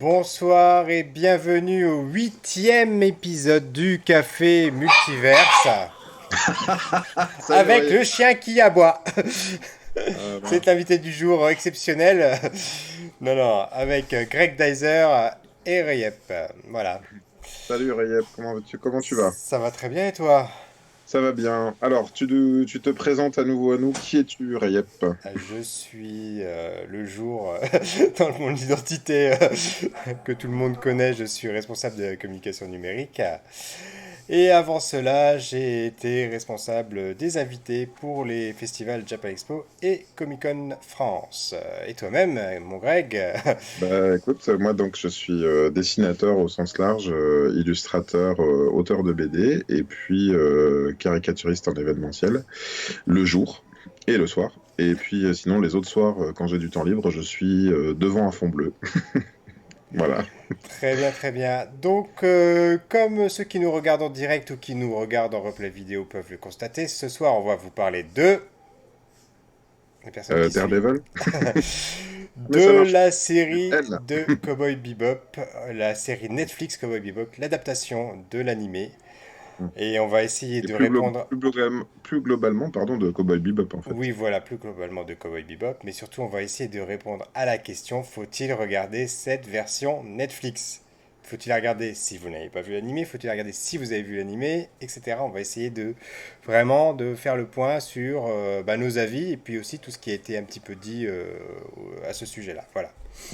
Bonsoir et bienvenue au 8e épisode du Café Multiverse Salut avec Ray. le chien qui aboie. C'est Mince. l'invité du jour exceptionnel. Non, non, avec Greg Dyser et Rayep. Voilà. Salut Rayep, comment tu vas? Ça va très bien et toi? Ça va bien. Alors, tu te présentes à nouveau à nous. Qui es-tu, Rayep? Je suis le jour dans mon identité que tout le monde connaît. Je suis responsable de la communication numérique. Et avant cela, j'ai été responsable des invités pour les festivals Japan Expo et Comic Con France. Et toi-même, mon Greg? Bah écoute, moi donc je suis dessinateur au sens large, illustrateur, auteur de BD et puis caricaturiste en événementiel, le jour et le soir. Et puis sinon les autres soirs, quand j'ai du temps libre, je suis devant un fond bleu. Voilà. Très bien, très bien. Donc, comme ceux qui nous regardent en direct ou qui nous regardent en replay vidéo peuvent le constater, ce soir, on va vous parler de... Les personnes qui suivent. Daredevil? Mais ça De marche. la série Elle. de Cowboy Bebop, la série Netflix Cowboy Bebop, l'adaptation de l'animé. Et on va essayer Et de répondre, plus globalement, pardon, de Cowboy Bebop en oui, fait. voilà, plus globalement de Cowboy Bebop, mais surtout on va essayer de répondre à la question, faut-il regarder cette version Netflix? Faut-il la regarder si vous n'avez pas vu l'animé? Faut-il la regarder si vous avez vu l'animé? Etc. On va essayer de vraiment de faire le point sur nos avis et puis aussi tout ce qui a été un petit peu dit à ce sujet-là. Voilà.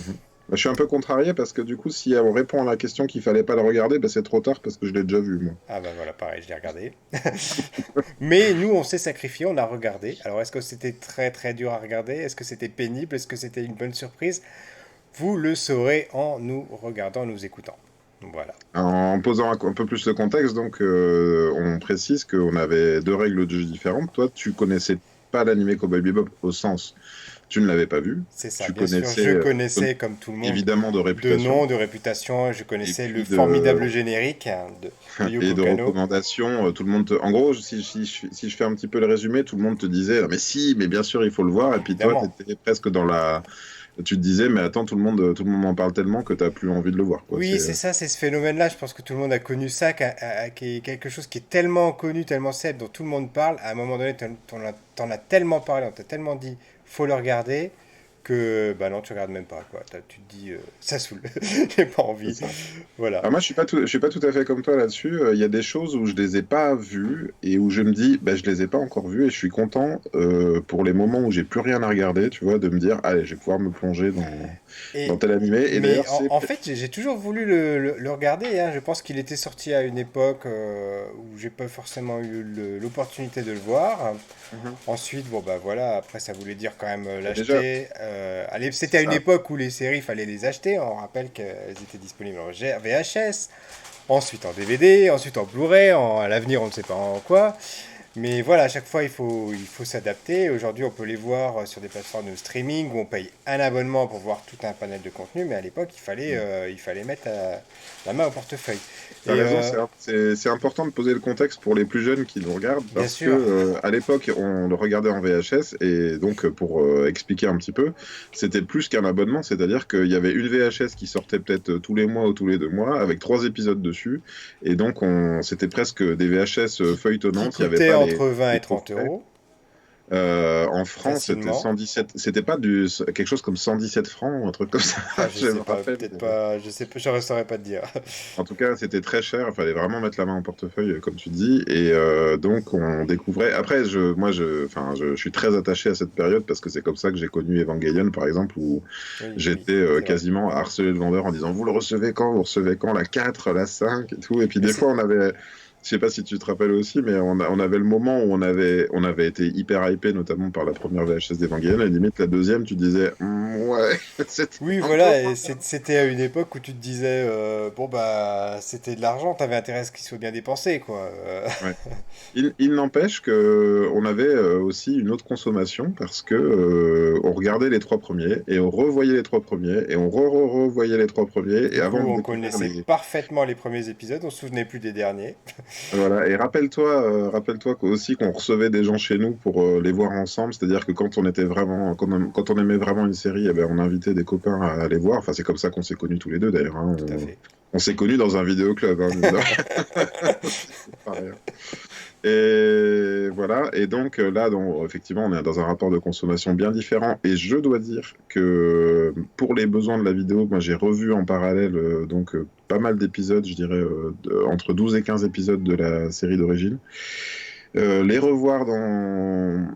Mhm. Bah, je suis un peu contrarié parce que du coup, si on répond à la question qu'il fallait pas le regarder, bah, c'est trop tard parce que je l'ai déjà vu, moi. Ah bah voilà, pareil, je l'ai regardé. Mais nous, on s'est sacrifié, on a regardé. Alors, est-ce que c'était très très dur à regarder? Est-ce que c'était pénible? Est-ce que c'était une bonne surprise? Vous le saurez en nous regardant, en nous écoutant. Voilà. En posant un peu plus le contexte, donc, on précise qu'on avait deux règles de jeu différentes. Toi, tu connaissais pas l'animé Cowboy Bebop au sens, tu ne l'avais pas vu. C'est ça, Tu bien sûr. connaissais Je connaissais, comme tout le monde, évidemment de de nom, réputation de réputation. Je et connaissais le puis de, formidable générique de et Yoko de Kanno. recommandations. Tout le monde en gros, si je fais un petit peu le résumé, tout le monde te disait, mais si, mais bien sûr, il faut le voir. Et puis toi, tu Évidemment. étais presque dans la tu te disais, mais attends, tout le monde en parle tellement que t'as plus envie de le voir, quoi. Oui, c'est ça, c'est ce phénomène-là. Je pense que tout le monde a connu ça, qui est quelque chose qui est tellement connu, tellement célèbre, dont tout le monde parle. À un moment donné, t'en as tellement parlé, on t'a tellement dit, faut le regarder, que bah non, tu regardes même pas, quoi. Tu te dis, ça saoule, j'ai pas C'est envie. ça. Voilà. Alors moi, je suis pas tout à fait comme toi là-dessus. Il y a des choses où je les ai pas vues et où je me dis, bah, je les ai pas encore vues et je suis content pour les moments où j'ai plus rien à regarder, tu vois, de me dire, allez, je vais pouvoir me plonger dans Et, tel animé. Et mais d'ailleurs, c'est en fait, j'ai toujours voulu le regarder, hein. Je pense qu'il était sorti à une époque où j'ai pas forcément eu l'opportunité de le voir. Mhm. Ensuite, bon bah voilà, après ça voulait dire quand même Bah, déjà, l'acheter. Allez, c'est c'était à une ça. époque où les séries, fallait les acheter. On rappelle qu'elles étaient disponibles en VHS, ensuite en DVD, ensuite en Blu-ray, à l'avenir on ne sait pas en quoi. Mais voilà, à chaque fois il faut s'adapter. Aujourd'hui, on peut les voir sur des plateformes de streaming où on paye un abonnement pour voir tout un panel de contenu, mais à l'époque, il fallait mettre la main au portefeuille. T'as Et raison, c'est important de poser le contexte pour les plus jeunes qui nous regardent bien parce que sûr, à l'époque on le regardait en VHS et donc pour expliquer un petit peu, c'était plus qu'un abonnement, c'est-à-dire qu'il y avait une VHS qui sortait peut-être tous les mois ou tous les 2 mois avec 3 épisodes dessus et donc c'était presque des VHS qui feuilletonnantes, il n'y avait coûtait pas entre 20 les et 30 coffrets. euros, En France, c'était facilement. 117, c'était pas quelque chose comme 117 francs ou un truc comme ça, Ah, je je me sais pas, rappelle. peut-être pas, je sais pas, je saurais pas te dire. En tout cas, c'était très cher. Il fallait vraiment mettre la main au portefeuille, comme tu dis. Et donc, on découvrait. Après, je suis très attaché à cette période parce que c'est comme ça que j'ai connu Evangelion, par exemple, où Oui, oui, j'étais c'est vrai. quasiment à harceler le vendeur en disant, vous le recevez quand? Vous recevez quand? La 4, la 5 et tout. Et puis, Mais des c'est, fois, je sais pas si tu te rappelles aussi, mais on avait le moment où on avait été hyper hypé, notamment par la première VHS d'Evangelion. Et limite, la deuxième, tu disais, ouais, c'était oui, un peu voilà, et moins. c'était à une époque où tu te disais, bon bah, c'était de l'argent, t'avais intérêt à ce qu'il soit bien dépensé, quoi. Ouais. Il n'empêche que on avait aussi une autre consommation parce que on regardait les 3 premiers et on revoyait les 3 premiers et on revoyait les 3 premiers et Du coup, avant de on découvrir connaissait les parfaitement les premiers épisodes, on se souvenait plus des derniers. Voilà, et rappelle-toi aussi qu'on recevait des gens chez nous pour les voir ensemble, c'est-à-dire que quand on aimait vraiment une série, eh ben, on invitait des copains à aller voir. Enfin, c'est comme ça qu'on s'est connus tous les deux d'ailleurs, hein. Tout à fait. On s'est connus dans un vidéoclub, hein, mine de c'est pas rien. Et voilà, et donc là, effectivement, on est dans un rapport de consommation bien différent. Et je dois dire que pour les besoins de la vidéo, moi j'ai revu en parallèle pas mal d'épisodes, je dirais entre 12 et 15 épisodes de la série d'origine. Les revoir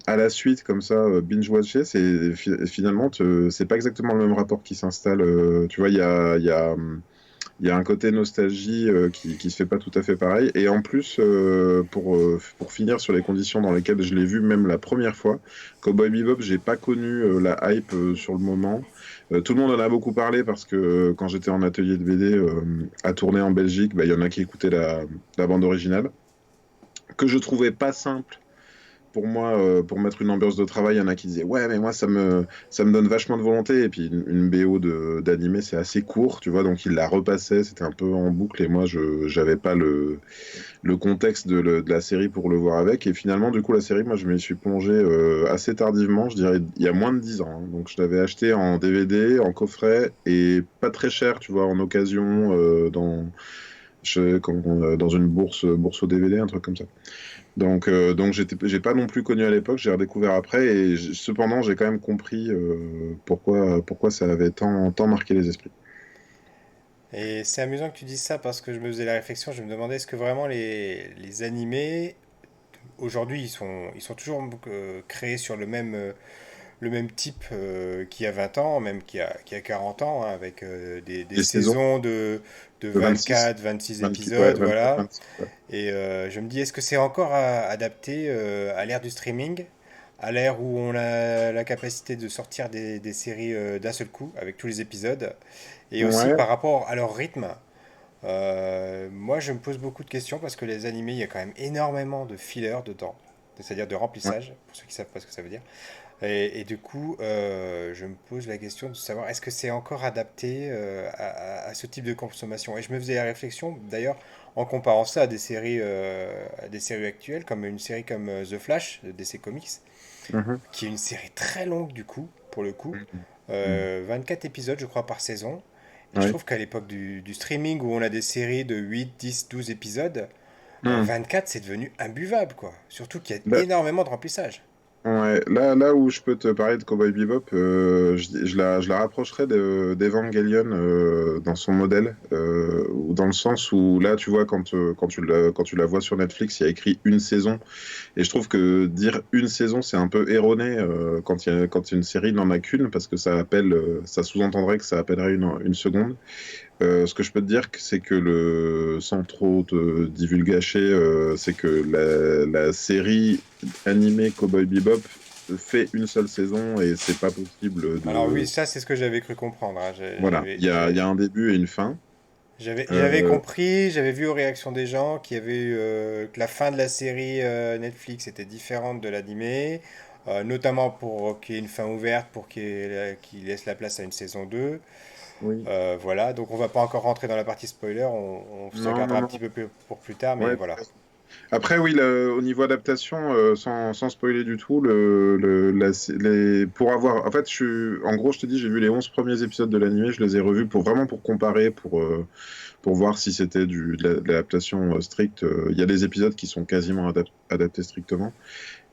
à la suite, comme ça, binge-watcher, finalement, c'est pas exactement le même rapport qui s'installe. Tu vois, il y a un côté nostalgie qui se fait pas tout à fait pareil. Et en plus, pour finir sur les conditions dans lesquelles je l'ai vu même la première fois, Cowboy Bebop, j'ai pas connu la hype sur le moment. Tout le monde en a beaucoup parlé parce que quand j'étais en atelier de BD à tourner en Belgique, bah, il y en a qui écoutaient la bande originale, que je trouvais pas simple pour moi, pour mettre une ambiance de travail. Il y en a qui disaient ouais, mais moi ça me donne vachement de volonté. Et puis une BO d'animé, c'est assez court, tu vois, donc il la repassait, c'était un peu en boucle. Et moi, je j'avais pas le contexte de la série pour le voir avec. Et finalement, du coup, la série, moi, je m'y suis plongé assez tardivement, je dirais il y a moins de 10 ans, hein. Donc je l'avais acheté en DVD, en coffret, et pas très cher, tu vois, en occasion, dans une bourse au DVD, un truc comme ça. Donc j'ai pas non plus connu à l'époque, j'ai redécouvert après, et cependant j'ai quand même compris pourquoi ça avait tant marqué les esprits. Et c'est amusant que tu dises ça parce que je me faisais la réflexion, je me demandais est-ce que vraiment les animés, aujourd'hui, ils sont toujours créés sur le même type qu'il y a 20 ans, même qu'il y a 40 ans, hein, avec des Les saisons saisons de de 26, 24, 26 26, ouais, épisodes, 24, voilà. 26, ouais. Et je me dis, est-ce que c'est encore adapté à l'ère du streaming, à l'ère où on a la capacité de sortir des séries d'un seul coup, avec tous les épisodes, et aussi Ouais, par rapport à leur rythme. Moi, je me pose beaucoup de questions parce que les animés, il y a quand même énormément de fillers dedans, c'est-à-dire de ouais. remplissage, pour ceux qui savent pas ce que ça veut dire. Et du coup, je me pose la question de savoir est-ce que c'est encore adapté à ce type de consommation. Et je me faisais la réflexion, d'ailleurs, en comparant ça à des séries actuelles, comme une série comme The Flash de DC Comics, Mhm, qui est une série très longue du coup, pour le coup. mhm, mhm. 24 épisodes, je crois, par saison. Et je Ouais. trouve qu'à l'époque du streaming, où on a des séries de 8, 10, 12 épisodes, Mhm. 24, c'est devenu imbuvable, quoi. Surtout qu'il y a Bah, énormément de remplissage. ouais, là où je peux te parler de Cowboy Bebop, je la rapprocherais d'Evangelion dans son modèle, ou dans le sens où là, tu vois, quand tu la vois sur Netflix, il y a écrit une saison, et je trouve que dire une saison, c'est un peu erroné quand une série n'en a qu'une, parce que ça sous-entendrait que ça appellerait une seconde. Ce que je peux te dire, c'est que sans trop te divulgacher, c'est que la série animée Cowboy Bebop fait une seule saison et c'est pas possible Alors oui, de. ça c'est ce que j'avais cru comprendre, hein. Voilà, il y a un début et une fin. J'avais Euh, compris, j'avais vu aux réactions des gens que la fin de la série Netflix était différente de l'animé, notamment pour qu'il y ait une fin ouverte, pour qu'il laisse la place à une saison 2. oui. Voilà, donc on va pas encore rentrer dans la partie spoiler, on se Non, gardera non, un non. petit peu pour plus tard, mais Ouais, voilà. après, oui, au niveau adaptation, sans spoiler du tout, pour avoir. En fait, en gros, je te dis, j'ai vu les 11 premiers épisodes de l'animé, je les ai revus vraiment pour comparer, pour voir si c'était de l'adaptation stricte. Il y a des épisodes qui sont quasiment adaptés strictement.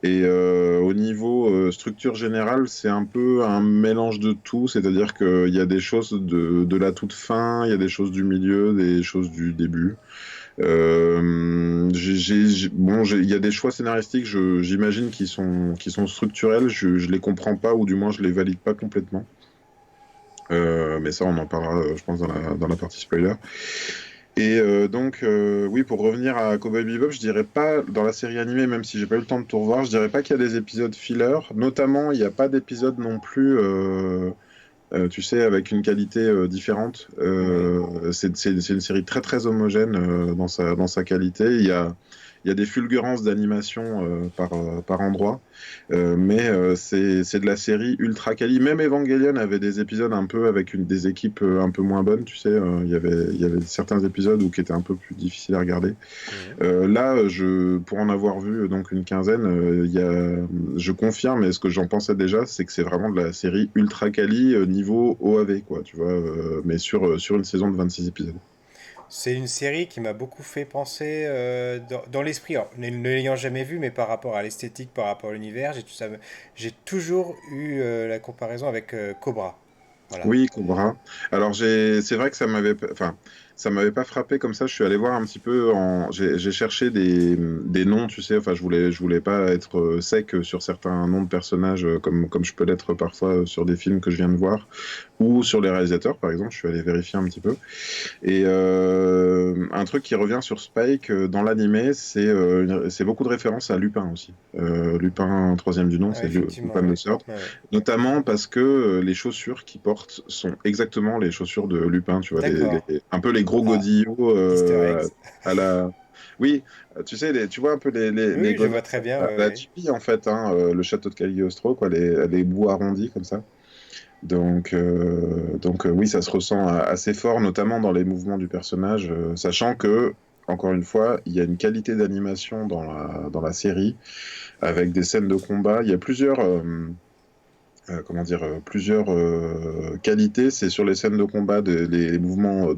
Et au niveau structure générale, c'est un peu un mélange de tout, c'est-à-dire qu'il y a des choses de la toute fin, il y a des choses du milieu, des choses du début. Il y a des choix scénaristiques, j'imagine, qui sont structurels. Je les comprends pas, ou du moins je les valide pas complètement. Mais ça, on en parlera, je pense, dans la partie spoiler. Et donc, oui, pour revenir à Cowboy Bebop, je dirais pas, dans la série animée, même si j'ai pas eu le temps de tout revoir, je dirais pas qu'il y a des épisodes filler. Notamment, il n'y a pas d'épisodes non plus, tu sais, avec une qualité différente. Oui. C'est une série très très homogène dans sa qualité. il y a des fulgurances d'animation par endroit. Mais c'est de la série ultra quali. Même Evangelion avait des épisodes un peu avec des équipes un peu moins bonnes, tu sais. Il y avait certains épisodes qui étaient un peu plus difficiles à regarder. Mhm. Là, pour en avoir vu donc une quinzaine, je confirme, et ce que j'en pensais déjà, c'est que c'est vraiment de la série ultra quali niveau OAV, quoi, tu vois, mais sur une saison de 26 épisodes. C'est une série qui m'a beaucoup fait penser dans l'esprit, alors, ne l'ayant jamais vue, mais par rapport à l'esthétique, par rapport à l'univers, j'ai toujours eu la comparaison avec Cobra. Voilà. Oui, Cobra. Alors c'est vrai que ça m'avait pas frappé comme ça. Je suis allé voir un petit peu j'ai cherché des noms, tu sais. Enfin, je voulais pas être sec sur certains noms de personnages comme je peux l'être parfois sur des films que je viens de voir ou sur les réalisateurs, par exemple. Je suis allé vérifier un petit peu. Et un truc qui revient sur Spike dans l'animé, c'est beaucoup de références à Lupin aussi. Lupin, troisième du nom, Ah, c'est effectivement, Lupin ouais. le Third. Ouais, ouais. Notamment parce que les chaussures qu'il porte sont exactement les chaussures de Lupin, tu vois, D'accord. un peu les gros Ah, godillots Easter eggs. à la... Oui, tu sais, tu vois un peu les Oui, je godasses vois très bien, à ouais, la ouais. Chippy, en fait, hein, le château de Cagliostro, quoi, les bouts arrondis comme ça. Donc oui, ça se ressent assez fort, notamment dans les mouvements du personnage, sachant que, encore une fois, il y a une qualité d'animation dans la série, avec des scènes de combat. Il y a comment dire, plusieurs qualités. C'est sur les scènes de combat, les mouvements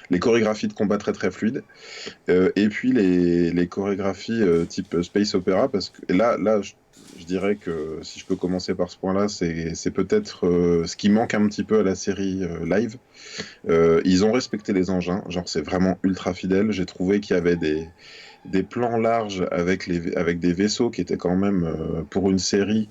les chorégraphies de combat très très fluides, et puis les chorégraphies type space opéra, parce que et là, je dirais que si je peux commencer par ce point-là, c'est peut-être ce qui manque un petit peu à la série live. Ils ont respecté les engins, genre c'est vraiment ultra fidèle. J'ai trouvé qu'il y avait des plans larges avec des vaisseaux qui étaient quand même, pour une série,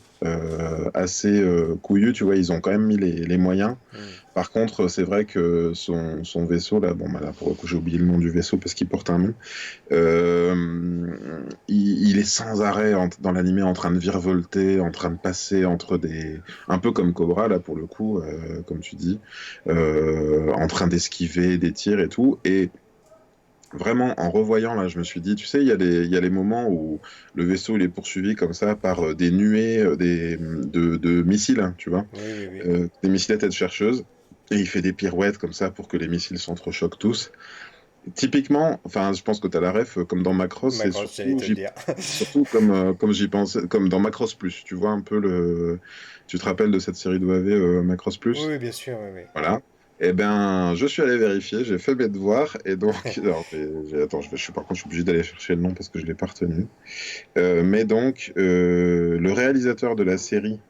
assez couillus, tu vois, ils ont quand même mis les moyens. Hmm. Par contre, c'est vrai que son vaisseau, là, bon, bah, là, pour le coup, j'ai oublié le nom du vaisseau parce qu'il porte un nom. Il est sans arrêt dans l'animé en train de virevolter, en train de passer entre des... Un peu comme Cobra, là, pour le coup, comme tu dis, en train d'esquiver des tirs et tout. Et vraiment, en revoyant, là, je me suis dit, tu sais, il y a les moments où le vaisseau, il est poursuivi comme ça par des nuées de missiles, hein, tu vois, Oui, oui, oui. des missiles à tête chercheuse. Et il fait des pirouettes comme ça pour que les missiles s'entrechoquent tous. Typiquement, enfin, je pense que tu as la ref, comme dans Macross, c'est Macross, j'allais surtout, te le dire. surtout comme j'y pensais, comme dans Macross Plus. Tu vois un peu le. Tu te rappelles de cette série d'OAV, Macross Oui, Plus? oui, bien sûr, oui, oui. Voilà. Eh ben, je suis allé vérifier, j'ai fait mes devoirs, et donc, alors, attends, par contre, je suis obligé d'aller chercher le nom parce que je l'ai pas retenu. Mais donc, le réalisateur de la série,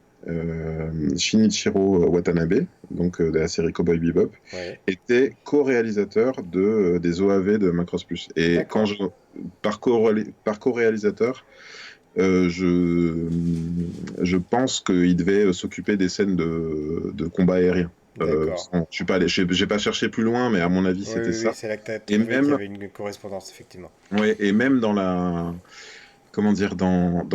Shinichiro Watanabe, donc de la série Cowboy Bebop, Oui, était co-réalisateur des OAV de Macross Plus. Et d'accord. par co-réalisateur, je pense qu'il devait s'occuper des scènes de combat aérien. D'accord. Je suis pas allé, j'ai pas cherché plus loin, mais à mon avis, Oui, c'était oui, oui, ça. c'est là que tu as Et trouvé qu'il y même, avait une correspondance, effectivement. ouais, et même dans la, comment dire, dans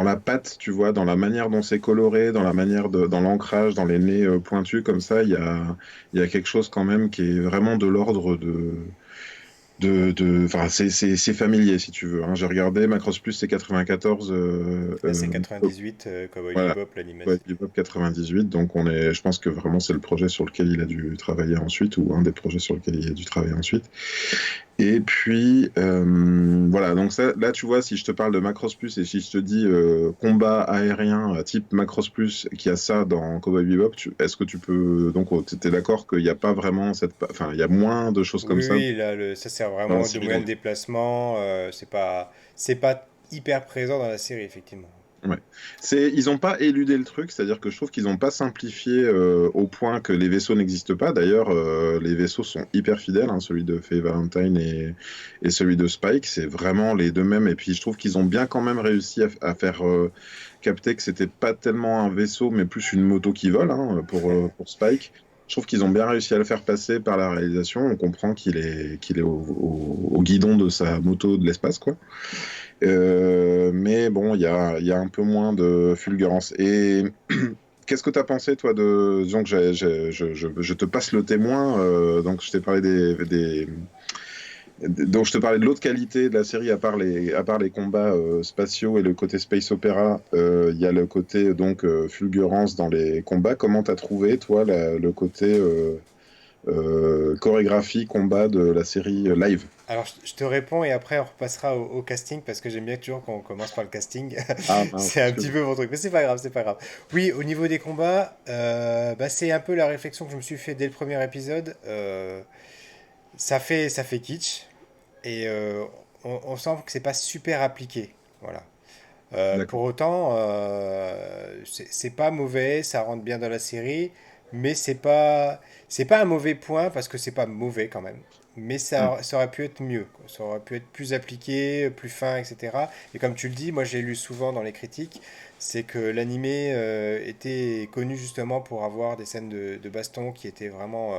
la patte, tu vois, dans la manière dont c'est coloré, dans l'ancrage, dans les nez pointus comme ça, il y a quelque chose quand même qui est vraiment de l'ordre enfin, c'est familier si tu veux, hein. J'ai regardé Macross Plus, c'est 94, Là, c'est 98, Cowboy voilà. Bebop, Ouais, l'animation. Bebop 98, donc je pense que vraiment c'est le projet sur lequel il a dû travailler ensuite, ou un des projets sur lequel il a dû travailler ensuite. Et puis, voilà, donc ça, là, tu vois, si je te parle de Macross Plus et si je te dis combat aérien type Macross Plus, qui a ça dans Cowboy Bebop, est-ce que tu peux... Donc, tu es d'accord qu'il n'y a pas vraiment Enfin, il y a moins de choses comme Oui, ça oui, là, ça sert dans la vraiment de série moyen de live. déplacement. C'est pas hyper présent dans la série, effectivement. Ouais. Ils n'ont pas éludé le truc, c'est-à-dire que je trouve qu'ils n'ont pas simplifié au point que les vaisseaux n'existent pas. D'ailleurs, les vaisseaux sont hyper fidèles, hein, celui de Faye Valentine et celui de Spike, c'est vraiment les deux mêmes. Et puis je trouve qu'ils ont bien quand même réussi à faire capter que c'était pas tellement un vaisseau, mais plus une moto qui vole, hein, pour Spike. Je trouve qu'ils ont bien réussi à le faire passer par la réalisation. On comprend qu'il est au guidon de sa moto de l'espace, quoi. Mais bon, il y a un peu moins de fulgurance. Et qu'est-ce que tu as pensé, toi, disons que je te passe le témoin, donc je t'ai parlé Donc je te parlais de l'autre qualité de la série, à part les combats spatiaux et le côté space opéra, il y a le côté donc fulgurance dans les combats. Comment t'as trouvé, toi, le côté chorégraphie, combat de la série live? Alors, je te réponds et après on repassera au casting parce que j'aime bien toujours qu'on commence par le casting. Ah mince, C'est un petit excuse-moi. peu mon truc, mais c'est pas grave, c'est pas grave. Oui, au niveau des combats, bah, c'est un peu la réflexion que je me suis fait dès le premier épisode. Ça fait kitsch et on sent que c'est pas super appliqué. Voilà. Pour D'accord. autant, c'est pas mauvais, ça rentre bien dans la série, mais c'est pas un mauvais point parce que c'est pas mauvais quand même. Mais Hmm. ça aurait pu être mieux, quoi. Ça aurait pu être plus appliqué, plus fin, etc. Et comme tu le dis, moi j'ai lu souvent dans les critiques, c'est que l'animé était connu justement pour avoir des scènes de baston qui étaient vraiment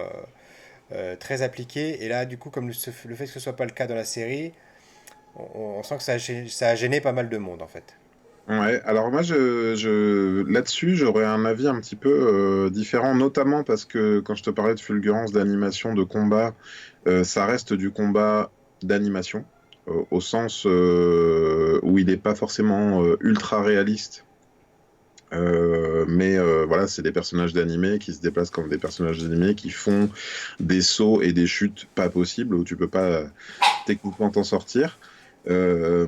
très appliquées. Et là, du coup, comme le fait que ce soit pas le cas dans la série, on sent que ça a gêné pas mal de monde en fait. Ouais, alors moi, là-dessus, j'aurais un avis un petit peu différent, notamment parce que quand je te parlais de fulgurance, d'animation, de combat, ça reste du combat d'animation, au sens où il n'est pas forcément ultra réaliste. Mais voilà, c'est des personnages d'animé qui se déplacent comme des personnages d'animé, qui font des sauts et des chutes pas possibles, où tu peux pas techniquement t'en sortir. On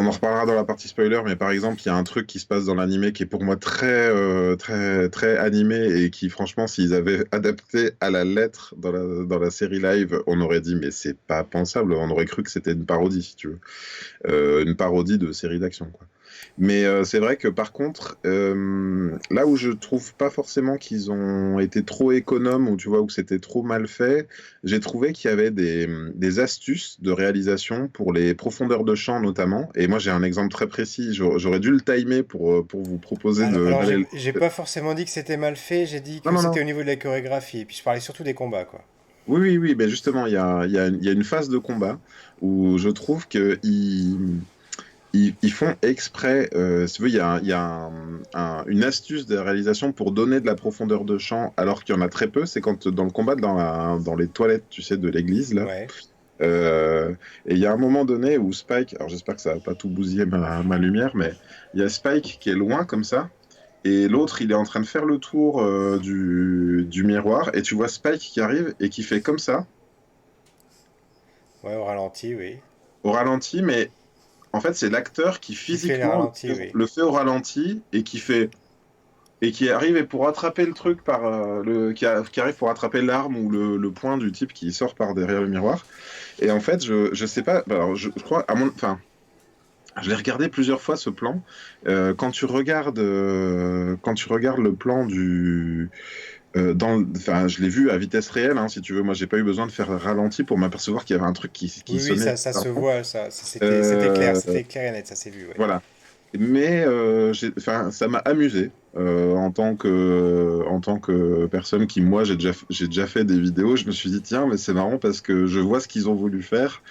en reparlera dans la partie spoiler, mais par exemple, il y a un truc qui se passe dans l'animé qui est pour moi très animé et qui, franchement, s'ils avaient adapté à la lettre dans la série live, on aurait dit, mais c'est pas pensable. On aurait cru que c'était une parodie, si tu veux. Une parodie de série d'action, quoi. Mais c'est vrai que par contre, là où je trouve pas forcément qu'ils ont été trop économes ou tu vois où c'était trop mal fait, j'ai trouvé qu'il y avait des astuces de réalisation pour les profondeurs de champ notamment. Et moi j'ai un exemple très précis. J'aurais dû le timer pour vous proposer Alors d'aller. j'ai pas forcément dit que c'était mal fait, j'ai dit Non que non c'était non. au niveau de la chorégraphie. Et puis je parlais surtout des combats, quoi. Oui, oui, oui, ben justement, il y a une phase de combat où je trouve que ils font exprès, si tu veux, il y a une astuce de réalisation pour donner de la profondeur de champ alors qu'il y en a très peu. C'est quand dans le combat dans les toilettes, tu sais, de l'église, là. Ouais. Euh, et il y a un moment donné où Spike, alors j'espère que ça va pas tout bousiller ma lumière, mais il y a Spike qui est loin comme ça. Et l'autre, il est en train de faire le tour du miroir. Et tu vois Spike qui arrive et qui fait comme ça, Ouais, au ralenti, oui. au ralenti, mais en fait, c'est l'acteur qui Qui fait les physiquement ralentis, oui. le fait au ralenti et qui fait et qui arrive et pour attraper le truc par qui arrive pour attraper l'arme ou le poing du type qui sort par derrière le miroir. Et en fait, je sais pas. Alors, je crois enfin, je l'ai regardé plusieurs fois ce plan. Quand tu regardes le plan enfin, je l'ai vu à vitesse réelle, hein, si tu veux. Moi, j'ai pas eu besoin de faire ralenti pour m'apercevoir qu'il y avait un truc qui Oui, oui, sonnait ça se bizarrement. voit, Euh, c'était clair et net, ça s'est vu, ouais. voilà. Mais enfin, ça m'a amusé en tant que personne qui, moi, j'ai déjà fait des vidéos. Je me suis dit, tiens, mais c'est marrant parce que je vois ce qu'ils ont voulu faire.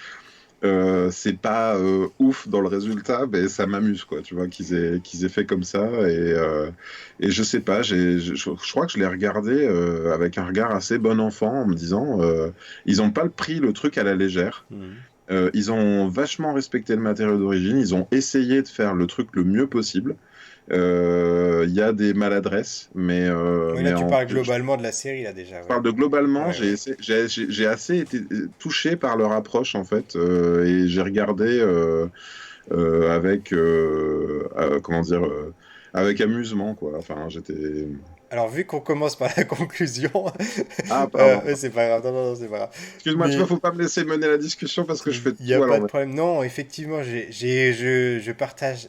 C'est pas ouf dans le résultat, mais ça m'amuse, quoi, tu vois, qu'ils aient fait comme ça. Et je sais pas, je crois que je l'ai regardé avec un regard assez bon enfant en me disant, ils ont pas pris le truc à la légère. Mhm. Ils ont vachement respecté le matériau d'origine, ils ont essayé de faire le truc le mieux possible. Il y a des maladresses, Oui, là, mais tu parles globalement de la série, là, déjà, je ouais. parle de globalement, Ouais, ouais. j'ai assez été touché par leur approche en fait, et j'ai regardé avec comment dire avec amusement quoi. Enfin, j'étais Alors, vu qu'on commence par la conclusion, ah pardon. ouais, c'est pas grave, non, non, non, c'est pas grave. Excuse-moi, tu vois, Mais faut pas me laisser mener la discussion parce que je fais il n'y a tout à pas de l'envers. problème. Non, effectivement, je partage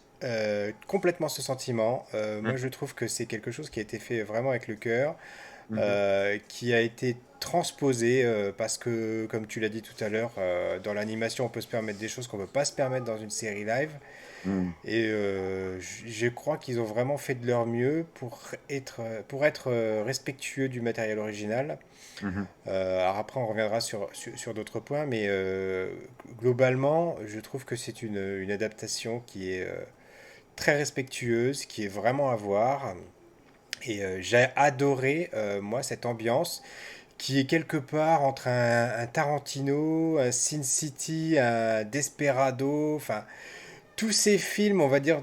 complètement ce sentiment. Moi, Hum, je trouve que c'est quelque chose qui a été fait vraiment avec le cœur, mhm, qui a été transposé parce que, comme tu l'as dit tout à l'heure, dans l'animation, on peut se permettre des choses qu'on ne peut pas se permettre dans une série live. hum, Et je crois qu'ils ont vraiment fait de leur mieux pour être respectueux du matériel original. mhm, Alors après, on reviendra sur d'autres points, mais globalement, je trouve que c'est une adaptation qui est très respectueuse, qui est vraiment à voir. Et j'ai adoré, moi, cette ambiance qui est quelque part entre un Tarantino, un Sin City, un Desperado, enfin, tous ces films, on va dire,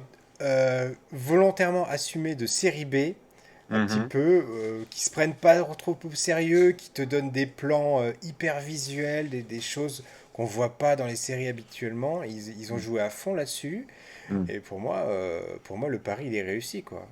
volontairement assumés de série B, un petit Mhm. peu, qui se prennent pas trop au sérieux, qui te donnent des plans hyper visuels, des choses qu'on voit pas dans les séries habituellement. Ils ont joué à fond là-dessus. Mhm. Et pour moi, le pari, il est réussi, quoi.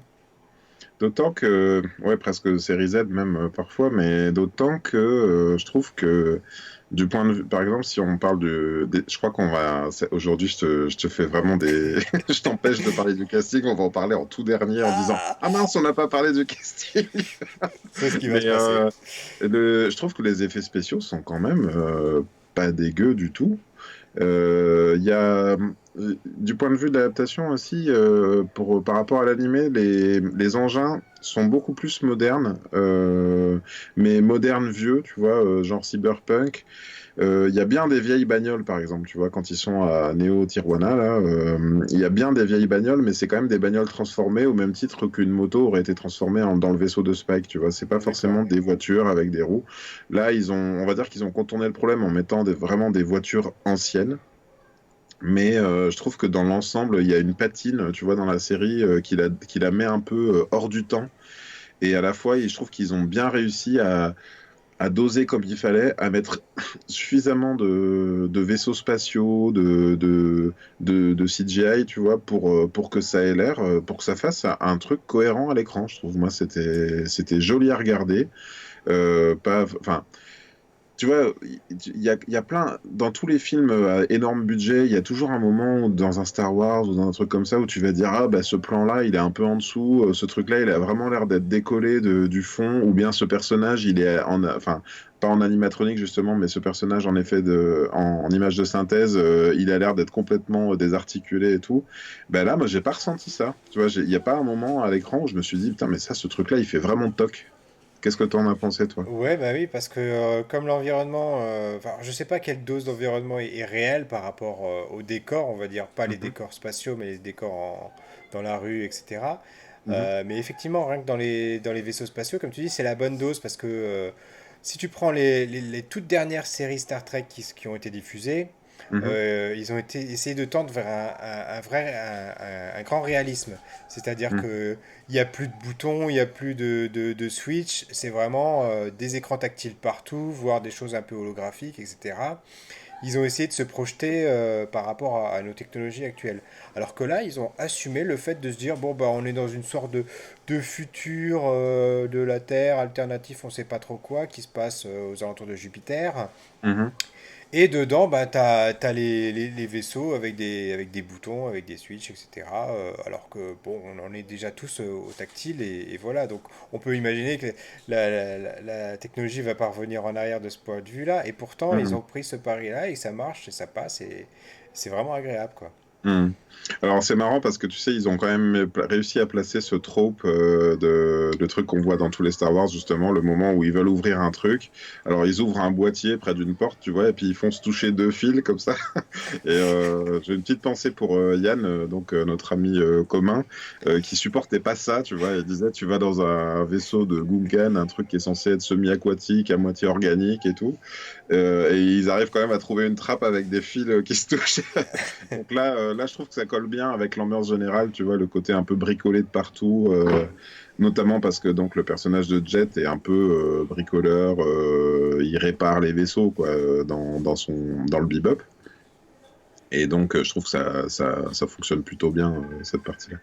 D'autant que, ouais, presque série Z même parfois, mais d'autant que je trouve que du point de vue, par exemple, si on parle je crois qu'on va, aujourd'hui, je te fais vraiment des, je t'empêche de parler du casting, on va en parler en tout dernier en disant, Ah, ah mince, on n'a pas parlé du casting. c'est ce qui va Mais se passer. je trouve que les effets spéciaux sont quand même pas dégueux du tout. Il y a, du point de vue de l'adaptation aussi, par rapport à l'animé, les engins sont beaucoup plus modernes, mais modernes vieux, tu vois, genre cyberpunk. Il y a bien des vieilles bagnoles, par exemple, tu vois, quand ils sont à Neo Tijuana, là, il y a bien des vieilles bagnoles, mais c'est quand même des bagnoles transformées au même titre qu'une moto aurait été transformée dans le vaisseau de Spike, tu vois. C'est pas D'accord. forcément des voitures avec des roues. Là, on va dire qu'ils ont contourné le problème en mettant vraiment des voitures anciennes. Mais je trouve que dans l'ensemble, il y a une patine, tu vois, dans la série qui la met un peu hors du temps. Et à la fois, je trouve qu'ils ont bien réussi à doser comme il fallait, à mettre suffisamment de vaisseaux spatiaux, de CGI, tu vois, pour que ça ait l'air, pour que ça fasse un truc cohérent à l'écran. Je trouve, moi, c'était joli à regarder. Pas, enfin, tu vois, il y a plein, dans tous les films à énorme budget, il y a toujours un moment dans un Star Wars ou dans un truc comme ça où tu vas dire, ah bah ce plan-là, il est un peu en dessous, ce truc-là, il a vraiment l'air d'être décollé du fond, ou bien ce personnage, il est enfin, pas en animatronique justement, mais ce personnage en effet en image de synthèse, il a l'air d'être complètement désarticulé et tout. Ben là, moi, j'ai pas ressenti ça. Tu vois, il n'y a pas un moment à l'écran où je me suis dit, putain, mais ça, ce truc-là, il fait vraiment toc. Qu'est-ce que t'en as pensé, toi? Ouais, bah oui, parce que comme l'environnement, enfin, je sais pas quelle dose d'environnement est réelle par rapport au décor, on va dire, pas les Mhm, décors spatiaux, mais les décors dans la rue, etc. mhm, Mais effectivement, rien que dans les vaisseaux spatiaux, comme tu dis, c'est la bonne dose parce que si tu prends les toutes dernières séries Star Trek qui ont été diffusées, mhm. ils ont essayé de tendre vers un vrai, un grand réalisme. C'est-à-dire Mm. que il n'y a plus de boutons, il n'y a plus de switch, c'est vraiment des écrans tactiles partout, voire des choses un peu holographiques, etc. Ils ont essayé de se projeter par rapport à nos technologies actuelles. Alors que là, ils ont assumé le fait de se dire, bon, bah, on est dans une sorte de futur de la Terre, alternatif, on ne sait pas trop quoi, qui se passe aux alentours de Jupiter. Mhm. Et dedans, bah, t'as les vaisseaux avec des boutons, avec des switches, etc. Alors que, bon, on en est déjà tous au tactile, et voilà. Donc, on peut imaginer que la technologie va pas revenir en arrière de ce point de vue-là. Et pourtant, ils Mhm. ont pris ce pari-là, et ça marche, et ça passe, et c'est vraiment agréable, quoi. Mhm. Alors c'est marrant parce que tu sais, ils ont quand même réussi à placer ce trope de truc qu'on voit dans tous les Star Wars, justement, le moment où ils veulent ouvrir un truc. Alors ils ouvrent un boîtier près d'une porte, tu vois, et puis ils font se toucher deux fils comme ça. Et j'ai une petite pensée pour Yann, donc notre ami commun, qui supportait pas ça, tu vois. Il disait, tu vas dans un vaisseau de Gungan, un truc qui est censé être semi-aquatique, à moitié organique et tout. Et ils arrivent quand même à trouver une trappe avec des fils qui se touchent. Donc là, je trouve que ça colle bien avec l'ambiance générale, tu vois, le côté un peu bricolé de partout, notamment parce que donc le personnage de Jet est un peu bricoleur, il répare les vaisseaux quoi, dans le Bebop. Et donc je trouve que ça fonctionne plutôt bien cette partie-là.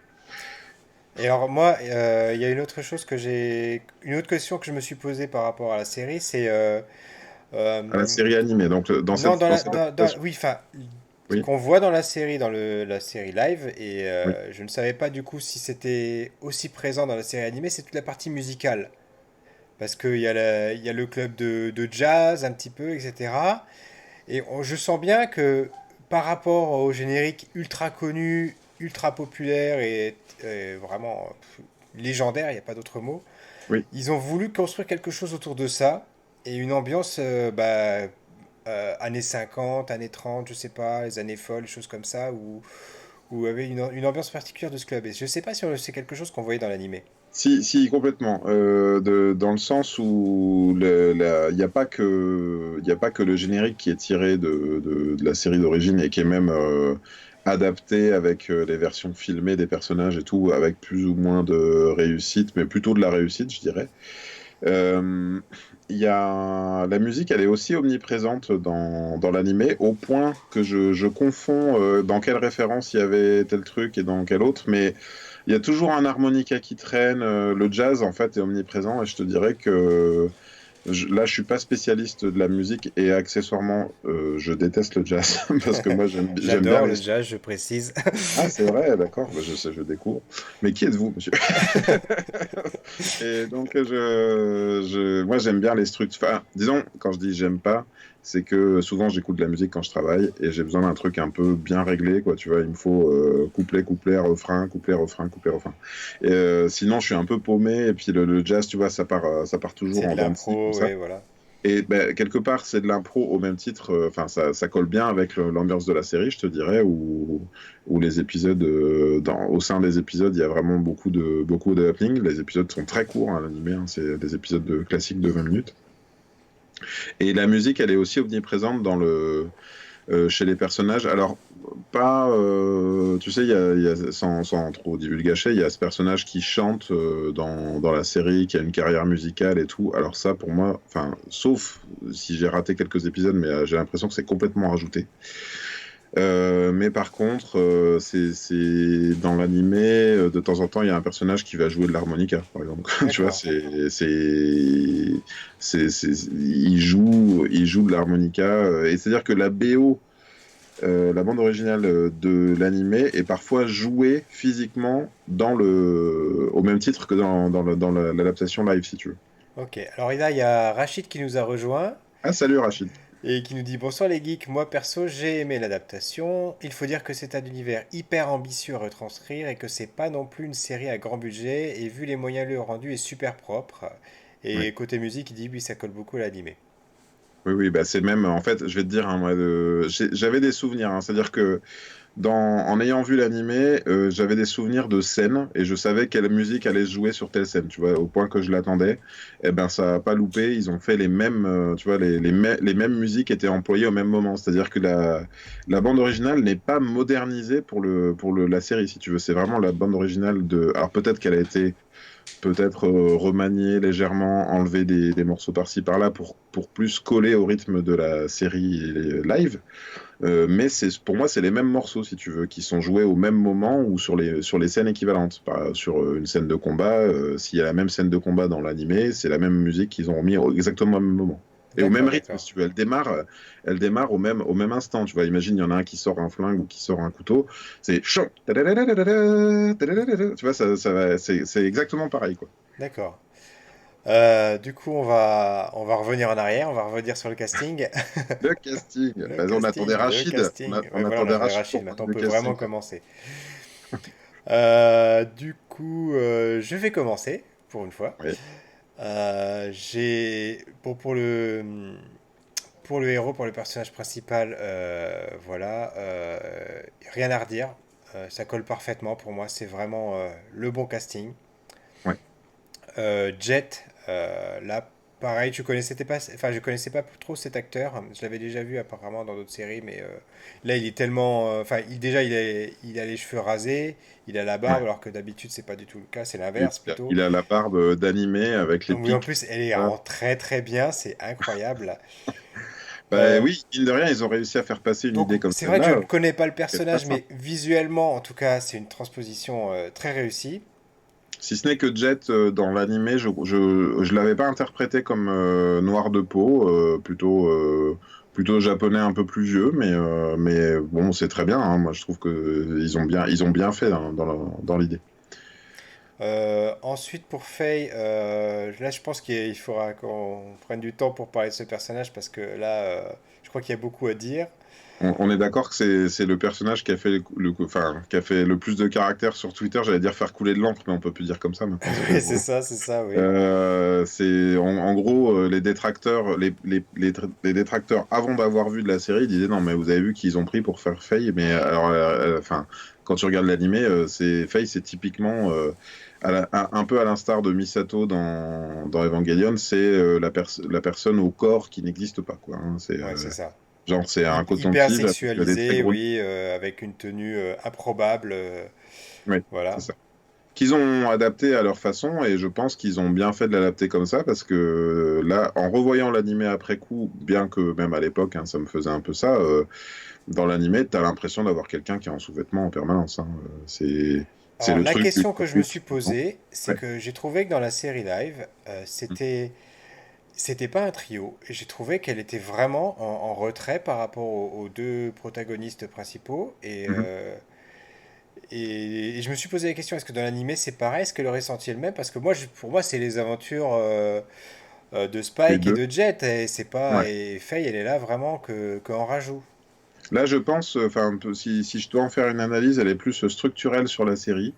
Et alors, moi, il y a une autre chose une autre question que je me suis posée par rapport à la série, c'est. À la Euh, série animée, donc non, dans cette adaptation. oui, enfin, ce Oui, qu'on voit dans la série, la série live, et oui. je ne savais pas du coup si c'était aussi présent dans la série animée, c'est toute la partie musicale. Parce il y a le club de jazz un petit peu, etc. Et je sens bien que par rapport au générique ultra connu, ultra populaire et vraiment légendaire, il n'y a pas d'autre mot, Oui. ils ont voulu construire quelque chose autour de ça et une ambiance années 50, années 30, je sais pas, les années folles, des choses comme ça, où il y avait une ambiance particulière de ce club. Et je sais pas si c'est quelque chose qu'on voyait dans l'animé. Si, complètement. Dans le sens où il n'y a pas que, il a pas que le générique qui est tiré de la série d'origine et qui est même adapté avec les versions filmées des personnages et tout, avec plus ou moins de réussite, mais plutôt de la réussite, je dirais. Euh, la musique, elle est aussi omniprésente dans l'animé, au point que je confonds dans quelle référence il y avait tel truc et dans quel autre, mais il y a toujours un harmonica qui traîne. Le jazz, en fait, est omniprésent, et je te dirais que là, je suis pas spécialiste de la musique, et accessoirement, je déteste le jazz, parce que moi, j'aime bien J'adore les... le jazz, je précise. Ah, c'est vrai, d'accord, bah, je sais, je découvre. Mais qui êtes-vous, monsieur? Et donc, moi, j'aime bien les structures. Enfin, disons, quand je dis j'aime pas, c'est que souvent, j'écoute de la musique quand je travaille et j'ai besoin d'un truc un peu bien réglé, quoi. Tu vois, il me faut couplet, couplet, refrain, couplet, refrain, couplet, refrain. Et sinon, je suis un peu paumé. Et puis, le jazz, tu vois, ça part toujours C'est de en dents de scie, comme l'impro, ça. ouais, voilà. Et ben, quelque part, c'est de l'impro au même titre. Enfin, ça colle bien avec l'ambiance de la série, je te dirais, où les épisodes, au sein des épisodes, il y a vraiment beaucoup de happening. Les épisodes sont très courts, hein, l'animé, hein, c'est des épisodes classiques de 20 minutes. Et la musique, elle est aussi omniprésente chez les personnages. Alors, pas, tu sais, sans trop divulgacher, il y a ce personnage qui chante dans la série, qui a une carrière musicale et tout. Alors ça, pour moi, enfin, sauf si j'ai raté quelques épisodes, mais j'ai l'impression que c'est complètement rajouté. Mais par contre, dans l'animé, de temps en temps, il y a un personnage qui va jouer de l'harmonica, par exemple. Tu vois, D'accord. il joue de l'harmonica. Et c'est-à-dire que la BO, la bande originale de l'animé est parfois jouée physiquement au même titre que l'adaptation live, si tu veux. Ok. Alors là, il y a Rachid qui nous a rejoint Ah, salut Rachid. et qui nous dit bonsoir les geeks. Moi perso, j'ai aimé l'adaptation. Il faut dire que c'est un univers hyper ambitieux à retranscrire et que c'est pas non plus une série à grand budget. Et vu les moyens le rendu est super propre. Ouais. Et côté musique, il dit oui, ça colle beaucoup à l'animé. Oui, oui, bah c'est même, en fait, je vais te dire, hein, moi, j'avais des souvenirs, hein, c'est-à-dire que en ayant vu l'animé, j'avais des souvenirs de scènes et je savais quelle musique allait se jouer sur telle scène, tu vois, au point que je l'attendais. Et ben, ça n'a pas loupé, ils ont fait les mêmes, tu vois, les mêmes musiques étaient employées au même moment, c'est-à-dire que la bande originale n'est pas modernisée la série, si tu veux, c'est vraiment la bande originale alors peut-être qu'elle a été peut-être remanier légèrement, enlever des morceaux par-ci par-là pour plus coller au rythme de la série live. Mais pour moi, c'est les mêmes morceaux, si tu veux, qui sont joués au même moment ou sur les scènes équivalentes. Sur une scène de combat, s'il y a la même scène de combat dans l'animé, c'est la même musique qu'ils ont remis exactement au même moment. Et au même D'accord, rythme, d'accord. si tu veux, elle démarre au même instant. Tu vois, imagine, il y en a un qui sort un flingue ou qui sort un couteau. C'est chant, tu vois, c'est exactement pareil, quoi. D'accord. Du coup, on va revenir en arrière, on va revenir sur le casting. Le casting. Le Bah, on attendait casting, le Rachid. casting. Ouais, On voilà, on attendait attendait Rachid Rachid, pour parler maintenant on du peut vraiment casting. commencer. Du coup, je vais commencer, pour une fois. Oui, Pour le héros, pour le personnage principal, voilà, rien à redire. Ça colle parfaitement pour moi, c'est vraiment le bon casting. ouais. Jet, là, pareil, enfin, je connaissais pas trop cet acteur. Je l'avais déjà vu apparemment dans d'autres séries, mais là, il est tellement, enfin, il a les cheveux rasés, il a la barbe, Ouais. alors que d'habitude, c'est pas du tout le cas, c'est l'inverse plutôt. Il a la barbe d'animé avec les Oui, en pics. plus, elle est Ah. en très très bien, c'est incroyable. Bah Euh, oui, mine de rien, ils ont réussi à faire passer une donc, idée comme c'est vrai que je celle-là. ne connais pas le C'est pas personnage, simple. mais visuellement, en tout cas, c'est une transposition très réussie. Si ce n'est que Jet, dans l'animé, je l'avais pas interprété comme noir de peau, plutôt japonais un peu plus vieux, mais bon, c'est très bien, hein. Moi, je trouve que ils ont bien fait hein, dans l'idée. Ensuite, pour Faye, là, je pense qu'il faudra qu'on prenne du temps pour parler de ce personnage parce que là, je crois qu'il y a beaucoup à dire. On est d'accord que c'est le personnage qui a fait enfin, qui a fait le plus de caractères sur Twitter. J'allais dire faire couler de l'encre, mais on peut plus dire comme ça maintenant. Ça fait Oui, drôle. c'est ça, oui. En gros, les détracteurs, les détracteurs, avant d'avoir vu de la série, disaient non, mais vous avez vu qu'ils ont pris pour faire Faye. Mais alors, enfin, quand tu regardes l'animé, Faye, c'est typiquement un peu à l'instar de Misato dans Evangelion, c'est la personne au corps qui n'existe pas, quoi. Hein. Ouais, c'est ça. Genre, c'est un Hyper coton-tige avec des très sexualisé, gros. oui, avec une tenue improbable. Oui, c'est Voilà. ça. Qu'ils ont adapté à leur façon, et je pense qu'ils ont bien fait de l'adapter comme ça, parce que là, en revoyant l'animé après coup, bien que même à l'époque, hein, ça me faisait un peu ça, dans l'animé, t'as l'impression d'avoir quelqu'un qui est en sous-vêtements en permanence. Hein. C'est Alors le la truc du question que je me produit. suis posée, c'est Ouais. que j'ai trouvé que dans la série live, c'était pas un trio. Et j'ai trouvé qu'elle était vraiment en retrait par rapport aux deux protagonistes principaux. Mhm. Et je me suis posé la question, est-ce que dans l'animé c'est pareil? Est-ce que le ressenti est le même? Parce que moi, pour moi, c'est les aventures de Les Spike et deux. de Jet. Et c'est pas. Ouais. Et Faye, elle est là vraiment qu'en rajout. Là, je pense, enfin, si je dois en faire une analyse, elle est plus structurelle sur la série.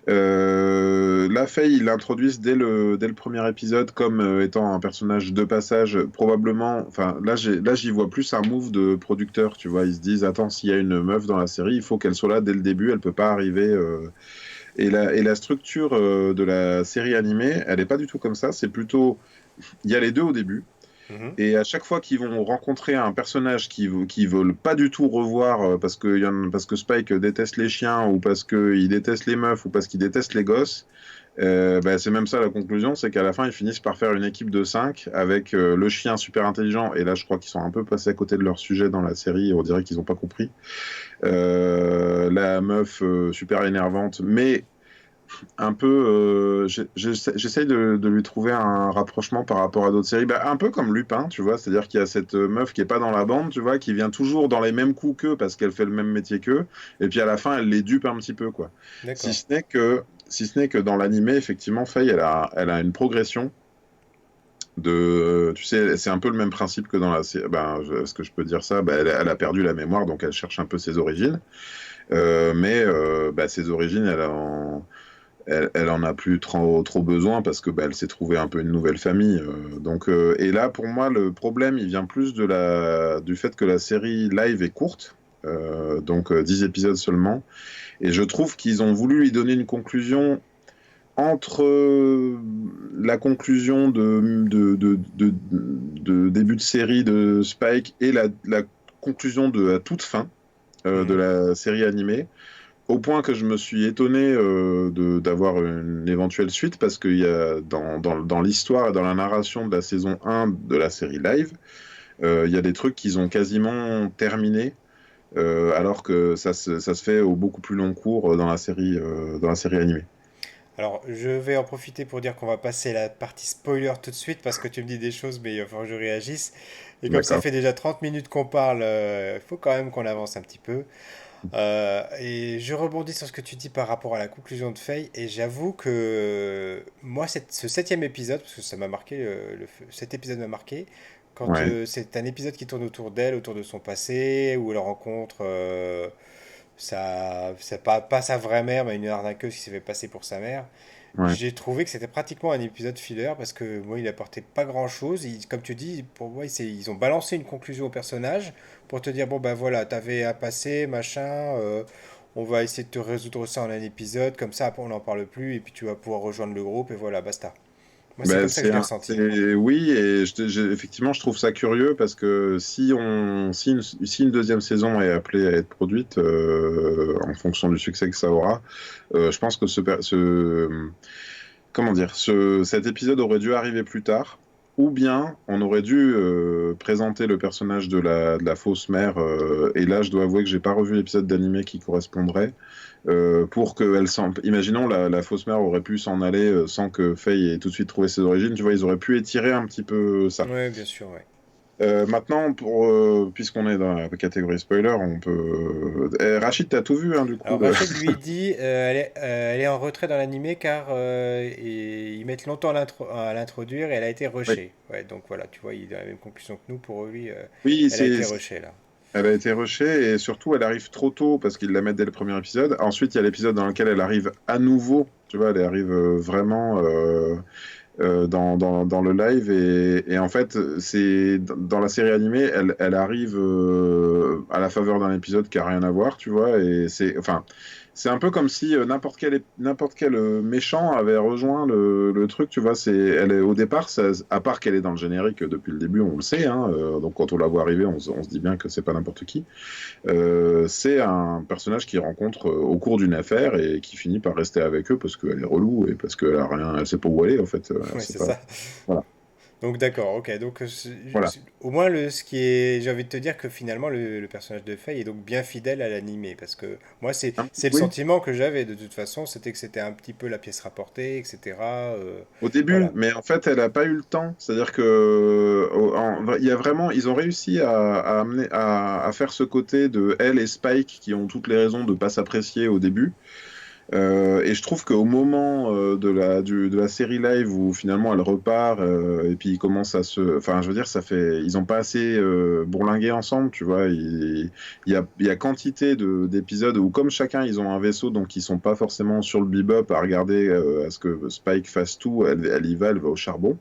La Faye, ils l'introduisent dès le premier épisode comme étant un personnage de passage, probablement. Enfin, là, j'y vois plus un move de producteur, tu vois. Ils se disent, attends, s'il y a une meuf dans la série, il faut qu'elle soit là dès le début, elle peut pas arriver. Et la structure de la série animée, elle est pas du tout comme ça. C'est plutôt, il y a les deux au début. Mhm. Et à chaque fois qu'ils vont rencontrer un personnage qui veulent pas du tout revoir parce que Spike déteste les chiens ou parce qu'il déteste les meufs ou parce qu'il déteste les gosses, bah, c'est même ça la conclusion, c'est qu'à la fin ils finissent par faire une équipe de 5 avec le chien super intelligent, et là je crois qu'ils sont un peu passés à côté de leur sujet dans la série, on dirait qu'ils ont pas compris. La meuf super énervante, mais un peu, j'essaye de lui trouver un rapprochement par rapport à d'autres séries, bah, un peu comme Lupin, tu vois, c'est-à-dire qu'il y a cette meuf qui est pas dans la bande, tu vois, qui vient toujours dans les mêmes coups qu'eux parce qu'elle fait le même métier qu'eux, et puis à la fin elle les dupe un petit peu, quoi. Si D'accord. ce n'est que, si ce n'est que dans l'animé, effectivement, Faye, elle a une progression tu sais, c'est un peu le même principe que dans la série. Ben, est-ce que je peux dire ça? Ben, elle a perdu la mémoire, donc elle cherche un peu ses origines. Mais bah, ses origines, elle en a plus trop besoin parce que bah, elle s'est trouvée un peu une nouvelle famille. Et là, pour moi, le problème, il vient plus du fait que la série live est courte, 10 épisodes seulement. Et je trouve qu'ils ont voulu lui donner une conclusion entre la conclusion de début de série de Spike et la conclusion de la toute fin de Mhm. la série animée, au point que je me suis étonné d'avoir une éventuelle suite, parce qu'il y a dans l'histoire et dans la narration de la saison 1 de la série live, il y a des trucs qu'ils ont quasiment terminés, alors que ça se fait au beaucoup plus long cours dans la série animée. Alors, je vais en profiter pour dire qu'on va passer la partie spoiler tout de suite parce que tu me dis des choses, mais il va falloir que je réagisse. Et comme ça D'accord. fait déjà 30 minutes qu'on parle, il faut quand même qu'on avance un petit peu. Et je rebondis sur ce que tu dis par rapport à la conclusion de Faye. Et j'avoue que moi, ce septième épisode, parce que ça m'a marqué, cet épisode m'a marqué, quand Ouais. c'est un épisode qui tourne autour d'elle, autour de son passé, où elle rencontre pas sa vraie mère, mais une arnaqueuse qui s'est fait passer pour sa mère. Ouais. J'ai trouvé que c'était pratiquement un épisode filler parce que moi, il apportait pas grand-chose. Comme tu dis, pour moi, ils ont balancé une conclusion au personnage pour te dire, bon, ben voilà, t'avais à passer, machin, on va essayer de te résoudre ça en un épisode, comme ça, après, on n'en parle plus, et puis tu vas pouvoir rejoindre le groupe, et voilà, basta. Moi, c'est Ben, comme ça que je l'ai ressenti. oui, et effectivement, je trouve ça curieux parce que si une deuxième saison est appelée à être produite, en fonction du succès que ça aura, je pense que comment dire, cet épisode aurait dû arriver plus tard, ou bien on aurait dû présenter le personnage de la fausse mère, et là, je dois avouer que j'ai pas revu l'épisode d'animé qui correspondrait, pour qu'elle s'en. Imaginons, la fausse mère aurait pu s'en aller sans que Faye ait tout de suite trouvé ses origines. Tu vois, ils auraient pu étirer un petit peu ça. Ouais, bien sûr, ouais. Maintenant, puisqu'on est dans la catégorie spoiler, on peut. Rachid, t'as tout vu, hein, du coup. Alors Rachel lui dit, elle est en retrait dans l'animé car ils mettent longtemps à l'introduire et elle a été Oui, rushée. Ouais, donc voilà, tu vois, il a la même conclusion que nous. Pour lui, oui, elle a été rushée là. elle a été rushée, et surtout, elle arrive trop tôt parce qu'ils la mettent dès le premier épisode. Ensuite, il y a l'épisode dans lequel elle arrive à nouveau. Tu vois, elle arrive vraiment. Dans le live, et en fait c'est dans la série animée, elle arrive à la faveur d'un épisode qui a rien à voir, tu vois, et c'est enfin C'est un peu comme si n'importe quel méchant avait rejoint le truc, tu vois. Elle est, au départ, à part qu'elle est dans le générique depuis le début, on le sait, hein, donc quand on la voit arriver, on se dit bien que c'est pas n'importe qui. C'est un personnage qui rencontre au cours d'une affaire et qui finit par rester avec eux parce qu'elle est relou et parce qu'elle a rien, elle sait pas où aller en fait. Elle Ouais, sait c'est pas. ça. Voilà. Donc d'accord, ok. Donc Voilà. au moins ce qui est, j'ai envie de te dire que finalement le personnage de Faye est donc bien fidèle à l'animé parce que moi c'est le Oui. sentiment que j'avais de toute façon, c'était que c'était un petit peu la pièce rapportée, etc. Au début, Voilà. mais en fait, elle a pas eu le temps. C'est-à-dire que il y a vraiment, ils ont réussi à faire ce côté de elle et Spike qui ont toutes les raisons de pas s'apprécier au début. Et je trouve qu'au moment de la série live où finalement elle repart et puis ils commencent à se, enfin, je veux dire, ils ont pas assez bourlingué ensemble, tu vois. Il y a quantité d'épisodes où comme chacun ils ont un vaisseau, donc ils sont pas forcément sur le bebop à regarder à ce que Spike fasse tout. Elle y va, elle va au charbon.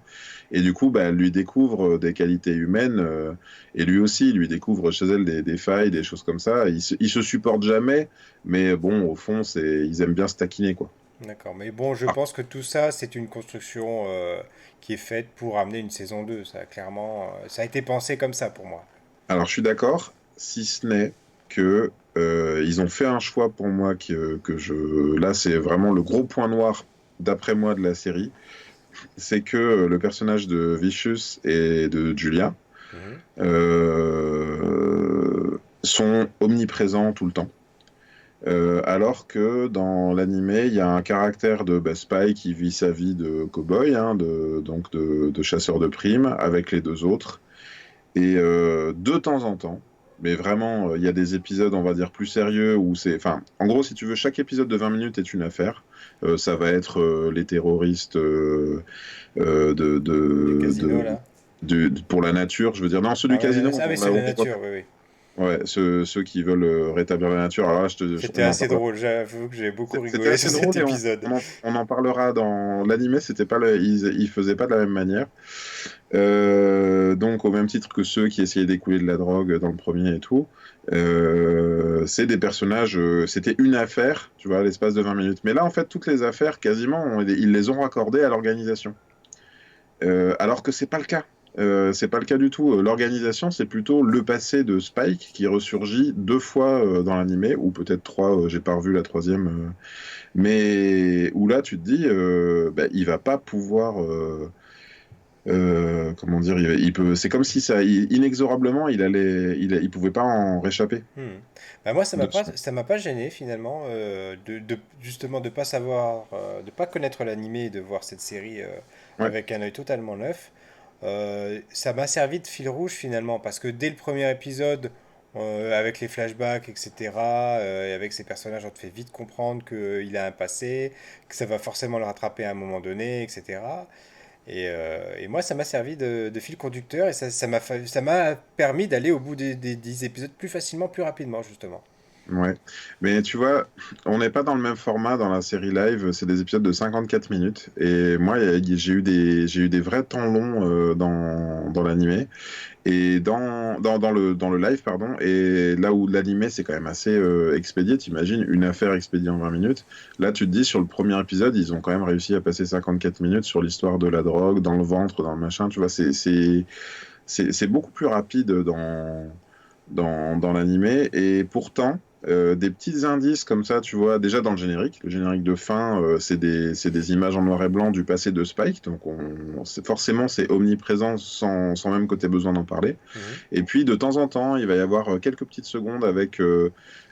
Et du coup, bah, elle lui découvre des qualités humaines, et lui aussi, il lui découvre chez elle des failles, des choses comme ça. Ils se supportent jamais, mais bon, au fond, ils aiment bien se taquiner, quoi. D'accord. Mais bon, je Ah, pense que tout ça c'est une construction qui est faite pour amener une saison 2. Ça clairement, ça a été pensé comme ça pour moi. alors, je suis d'accord, si ce n'est que ils ont fait un choix pour moi là, c'est vraiment le gros point noir d'après moi de la série, c'est que le personnage de Vicious et de Julia Mhm. sont omniprésents tout le temps. Alors que dans l'animé, il y a un caractère de Spy qui vit sa vie de cow-boy, hein, donc de chasseur de primes, avec les deux autres. Et de temps en temps, mais vraiment, il y a des épisodes, on va dire, plus sérieux, où c'est... Enfin, en gros, si tu veux, chaque épisode de 20 minutes est une affaire. Ça va être les terroristes de, Du casino là. pour la nature, je veux dire. Non, ceux Ah du ouais, casino, ah oui, c'est on la les voit nature, pas. oui, oui. Ouais, ceux qui veulent rétablir la nature. Alors là, C'était on en assez parle. drôle, j'avoue que j'ai beaucoup C'était rigolé sur assez cet drôle et épisode. on en parlera dans l'animé. C'était pas ils faisaient pas de la même manière. Donc au même titre que ceux qui essayaient d'écouler de la drogue dans le premier et tout. C'est des personnages. C'était une affaire, tu vois, à l'espace de 20 minutes. Mais là, en fait, toutes les affaires, quasiment, ils les ont raccordées à l'organisation. Alors que c'est pas le cas. C'est pas le cas du tout. L'organisation, c'est plutôt le passé de Spike qui ressurgit deux fois dans l'animé, ou peut-être trois, j'ai pas revu la troisième, mais où là tu te dis, bah, il va pas pouvoir, comment dire, il peut, c'est comme si ça, inexorablement, il pouvait pas en réchapper. Hmm. Bah moi, De- ça m'a pas gêné finalement justement de pas savoir, de pas connaître l'animé et de voir cette série Ouais. avec un œil totalement neuf. Ça m'a servi de fil rouge finalement parce que dès le premier épisode, avec les flashbacks, etc., et avec ces personnages, on te fait vite comprendre qu'il a un passé, que ça va forcément le rattraper à un moment donné, etc. Et moi, ça m'a servi de fil conducteur et ça m'a permis d'aller au bout des 10 épisodes plus facilement, plus rapidement, justement. Ouais, mais tu vois, on n'est pas dans le même format dans la série live, c'est des épisodes de 54 minutes. Et moi, j'ai eu des vrais temps longs dans l'animé. Et dans le live, pardon, et là où l'animé c'est quand même assez expédié, t'imagines, une affaire expédiée en 20 minutes. Là, tu te dis, sur le premier épisode, ils ont quand même réussi à passer 54 minutes sur l'histoire de la drogue, dans le ventre, dans le machin, tu vois, c'est beaucoup plus rapide dans l'animé, et pourtant, des petits indices comme ça, tu vois, déjà dans le générique de fin, c'est des images en noir et blanc du passé de Spike, donc forcément c'est omniprésent sans même que tu aies besoin d'en parler. Mhm. Et puis de temps en temps, il va y avoir quelques petites secondes avec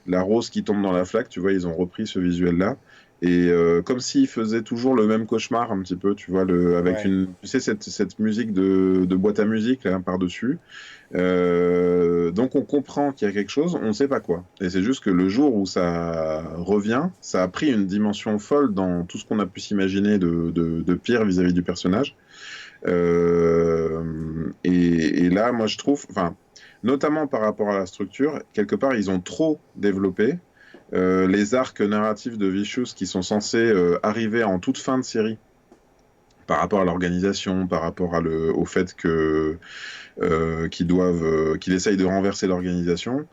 la rose qui tombe dans la flaque, tu vois, ils ont repris ce visuel-là. Et comme s'ils faisaient toujours le même cauchemar un petit peu, tu vois, avec Ouais. tu sais, cette musique de boîte à musique là par-dessus. Donc on comprend qu'il y a quelque chose, on ne sait pas quoi. Et c'est juste que le jour où ça revient, ça a pris une dimension folle dans tout ce qu'on a pu s'imaginer de pire vis-à-vis du personnage. Et là, moi je trouve, enfin, notamment par rapport à la structure, quelque part ils ont trop développé. Les arcs narratifs de Vicious qui sont censés arriver en toute fin de série par rapport à l'organisation, par rapport au fait que qu'ils essayent de renverser l'organisation.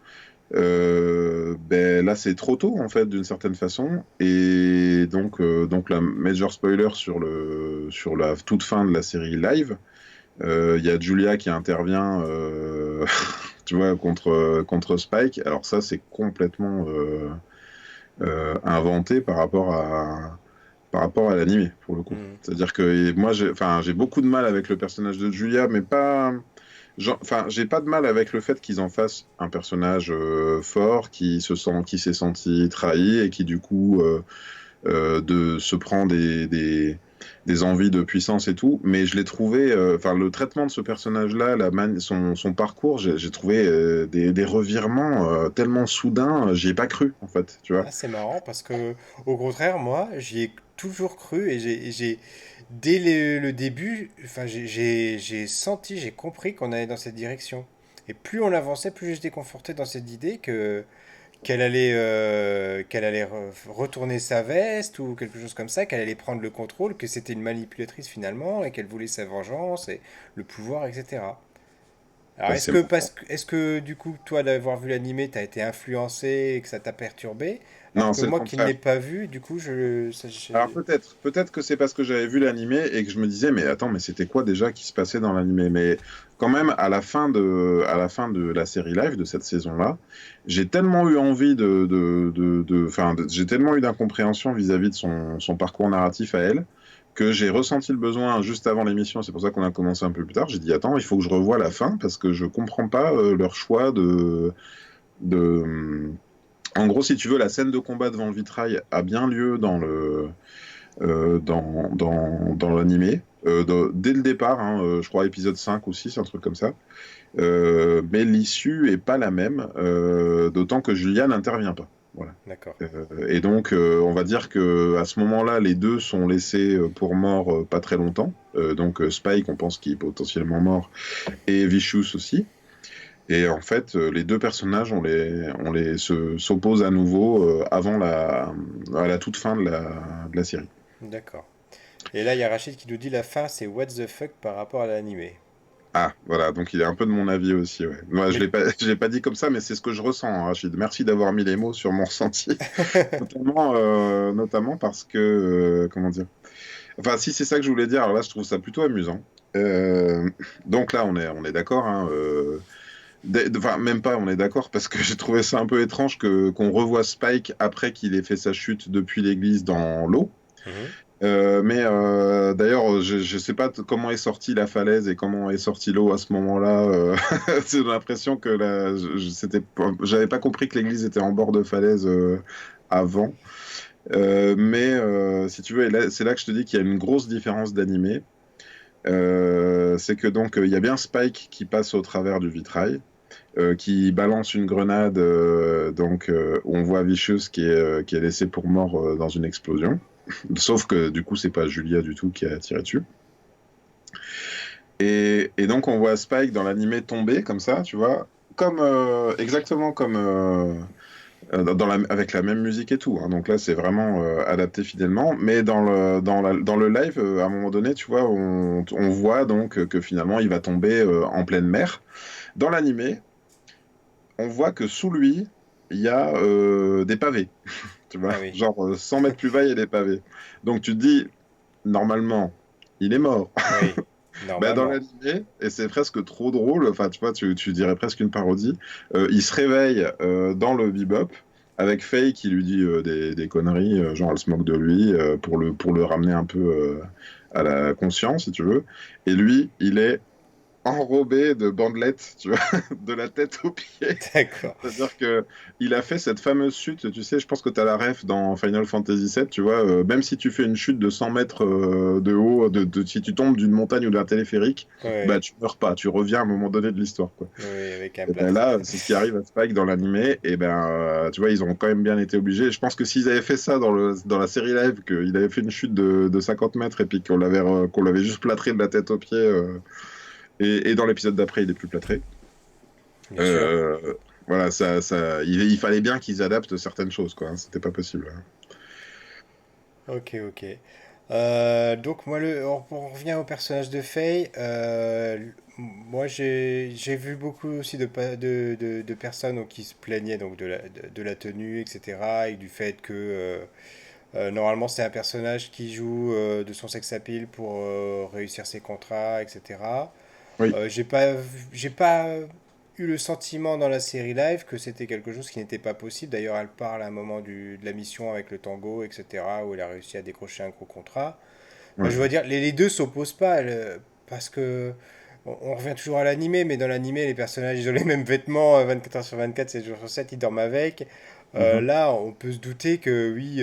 Ben, là, c'est trop tôt, en fait, d'une certaine façon. Et donc la major spoiler sur la toute fin de la série live, il y a Julia qui intervient, tu vois, contre Spike. Alors ça, c'est complètement inventé par rapport à l'animé, pour le coup. Hmm. C'est-à-dire que moi, j'ai beaucoup de mal avec le personnage de Julia, mais pas... Enfin, j'ai pas de mal avec le fait qu'ils en fassent un personnage fort, qui s'est senti trahi et qui du coup se prend des envies de puissance et tout. Mais je l'ai trouvé, enfin le traitement de ce personnage-là, son parcours, j'ai trouvé des revirements tellement soudains, j'y ai pas cru en fait, tu vois. Ah, c'est marrant parce que, au contraire, moi, j'y ai toujours cru et dès le début, enfin, j'ai senti, j'ai compris qu'on allait dans cette direction. Et plus on avançait, plus j'étais conforté dans cette idée qu'elle allait retourner sa veste ou quelque chose comme ça, qu'elle allait prendre le contrôle, que c'était une manipulatrice finalement et qu'elle voulait sa vengeance et le pouvoir, etc. Alors, Bah, est-ce c'est que, est-ce que du coup, toi, d'avoir vu l'animé, t'as été influencé et que ça t'a perturbé? Alors Non, que c'est le moi qui ne l'ai contraire. pas vu, du coup, Alors peut-être que c'est parce que j'avais vu l'animé et que je me disais, mais attends, mais c'était quoi déjà qui se passait dans l'animé? Mais quand même, à la fin de la série live de cette saison-là, j'ai tellement eu envie j'ai tellement eu d'incompréhension vis-à-vis de son parcours narratif à elle, que j'ai ressenti le besoin juste avant l'émission, c'est pour ça qu'on a commencé un peu plus tard, j'ai dit, attends, il faut que je revoie la fin parce que je comprends pas leur choix de... En gros, si tu veux, la scène de combat devant le vitrail a bien lieu dans l'animé. Dès le départ, hein, je crois épisode 5 ou 6, un truc comme ça. Mais l'issue est pas la même, d'autant que Julia n'intervient pas. Voilà. D'accord. Et donc, on va dire que à ce moment-là, les deux sont laissés pour morts pas très longtemps. Spike, on pense qu'il est potentiellement mort, et Vicious aussi. Et en fait, les deux personnages, s'opposent à nouveau à la toute fin de la série. D'accord. Et là, il y a Rachid qui nous dit la fin, c'est what the fuck par rapport à l'animé. Ah, voilà, donc il est un peu de mon avis aussi, ouais. Moi, Mais je l'ai pas dit comme ça, mais c'est ce que je ressens, hein, Rachid. Merci d'avoir mis les mots sur mon ressenti. Notamment parce que, comment dire? Enfin, si c'est ça que je voulais dire, alors là, je trouve ça plutôt amusant. Euh, donc là, on est d'accord, hein, enfin, même pas, on est d'accord, parce que j'ai trouvé ça un peu étrange qu'on revoie Spike après qu'il ait fait sa chute depuis l'église dans l'eau. Mhm. D'ailleurs, je sais pas comment est sortie la falaise et comment est sortie l'eau à ce moment-là. J'ai l'impression que j'avais pas compris que l'église était en bord de falaise avant. Si tu veux, et c'est là que je te dis qu'il y a une grosse différence d'animé. C'est que donc il y a bien Spike qui passe au travers du vitrail, qui balance une grenade, où on voit Vicious qui est laissé pour mort dans une explosion. Sauf que du coup, c'est pas Julia du tout qui a tiré dessus. Et donc, on voit Spike dans l'animé tomber comme ça, tu vois, exactement comme avec la même musique et tout, hein. Donc là, c'est vraiment adapté fidèlement. Mais dans le live, à un moment donné, tu vois, on voit donc que finalement, il va tomber en pleine mer. Dans l'animé, on voit que sous lui, il y a des pavés, tu vois, Ah oui, genre 100 mètres plus bas, il y a des pavés. Donc tu te dis, normalement, il est mort. oui, Bah, dans normalement. l'animé, et c'est presque trop drôle, enfin tu vois, tu dirais presque une parodie, il se réveille dans le bebop avec Faye qui lui dit des conneries, genre elle se moque de lui pour le ramener un peu à la conscience, si tu veux. Et lui, il est enrobé de bandelettes, tu vois, de la tête aux pieds. D'accord. C'est-à-dire que il a fait cette fameuse chute, tu sais, je pense que tu as la ref dans Final Fantasy VII, tu vois, même si tu fais une chute de 100 mètres de haut, si tu tombes d'une montagne ou d'un téléphérique, bah Oui, tu meurs pas, tu reviens à un moment donné de l'histoire, quoi. oui, avec un Et ben plâtre. là, c'est ce qui arrive à Spike dans l'animé, et ben tu vois, ils ont quand même bien été obligés. Je pense que s'ils avaient fait ça dans la série live, qu'il avait fait une chute de 50 mètres et puis qu'on l'avait juste plâtré de la tête aux pieds, et dans l'épisode d'après, il est plus plâtré. Bien sûr. Euh, voilà, il fallait bien qu'ils adaptent certaines choses, quoi, hein. C'était pas possible, hein. Ok, ok. Donc moi, on revient au personnage de Faye. Moi, j'ai vu beaucoup aussi de personnes donc, qui se plaignaient donc, de la tenue, etc. Et du fait que normalement c'est un personnage qui joue de son sex appeal pour réussir ses contrats, etc. Oui. J'ai pas eu le sentiment dans la série live que c'était quelque chose qui n'était pas possible. D'ailleurs, elle parle à un moment de la mission avec le tango, etc., où elle a réussi à décrocher un gros contrat. Enfin, je Ouais. veux dire, les deux s'opposent pas, parce que on revient toujours à l'animé, mais dans l'animé, les personnages, ils ont les mêmes vêtements 24 heures sur 24, 7 jours sur 7, ils dorment avec. Mhm. Là, on peut se douter que oui,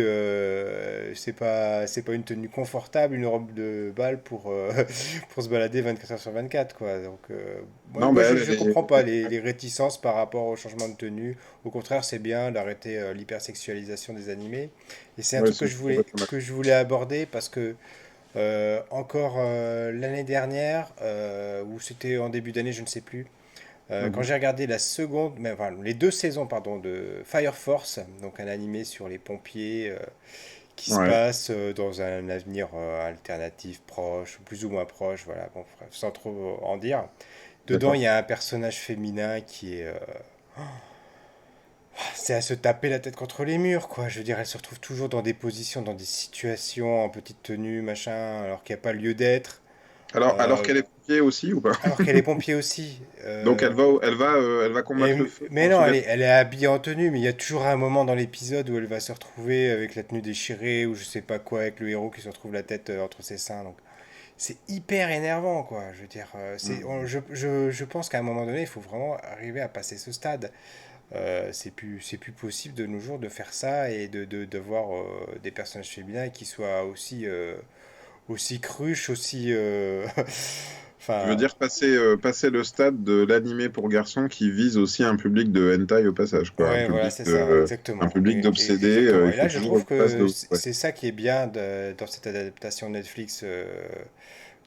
c'est pas une tenue confortable, une robe de bal pour, pour se balader 24 heures sur 24, quoi. Donc, Non, bah, elle, je elle comprends pas est... les réticences par rapport au changement de tenue. Au contraire, c'est bien d'arrêter l'hypersexualisation des animés. Et c'est un Ouais, truc c'est complètement que d'accord. je voulais aborder parce que encore l'année dernière, ou c'était en début d'année, je ne sais plus, quand Mhm. j'ai regardé la seconde, mais, enfin, les deux saisons pardon, de Fire Force, donc un animé sur les pompiers qui se Ouais, passe dans un avenir alternatif proche, plus ou moins proche, voilà, bon, bref, sans trop en dire. Dedans, il d'accord. y a un personnage féminin qui est... c'est à se taper la tête contre les murs, quoi. Je veux dire, elle se retrouve toujours dans des positions, dans des situations en petite tenue, machin, alors qu'il n'y a pas lieu d'être. Alors Euh, qu'elle est pompier aussi ou pas? Alors qu'elle est pompier aussi. Donc elle va combattre le feu Mais sous non, quelle... elle est habillée en tenue, mais il y a toujours un moment dans l'épisode où elle va se retrouver avec la tenue déchirée ou je sais pas quoi, avec le héros qui se retrouve la tête entre ses seins. Donc c'est hyper énervant, quoi. Je veux dire, Mhm. je pense qu'à un moment donné, il faut vraiment arriver à passer ce stade. C'est plus possible de nos jours de faire ça et de voir des personnages féminins qui soient aussi, aussi cruches, aussi. Tu veux Enfin, dire passer le stade de l'animé pour garçons qui vise aussi un public de hentai au passage, quoi. ouais, voilà, c'est ça, Un exactement. public d'obsédés, Exactement. il Et là, faut je toujours trouve une place que de... Ouais. c'est ça qui est bien dans cette adaptation Netflix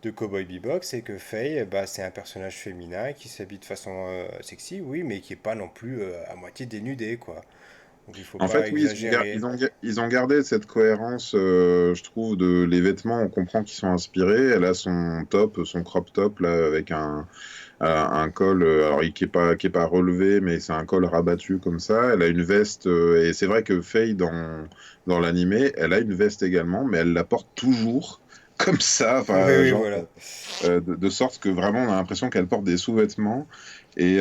de Cowboy Bebop, c'est que Faye, bah, c'est un personnage féminin qui s'habille de façon sexy, oui, mais qui est pas non plus à moitié dénudé, quoi. Donc il faut En pas fait, oui, exagérer. ils ont gardé cette cohérence, je trouve, de les vêtements, on comprend qu'ils sont inspirés. Elle a son top, son crop top, là, avec un col, alors qui est pas relevé, mais c'est un col rabattu comme ça. Elle a une veste, et c'est vrai que Faye, dans l'animé, elle a une veste également, mais elle la porte toujours comme ça, Oui, enfin, oui, genre, voilà. de sorte que vraiment on a l'impression qu'elle porte des sous-vêtements. Et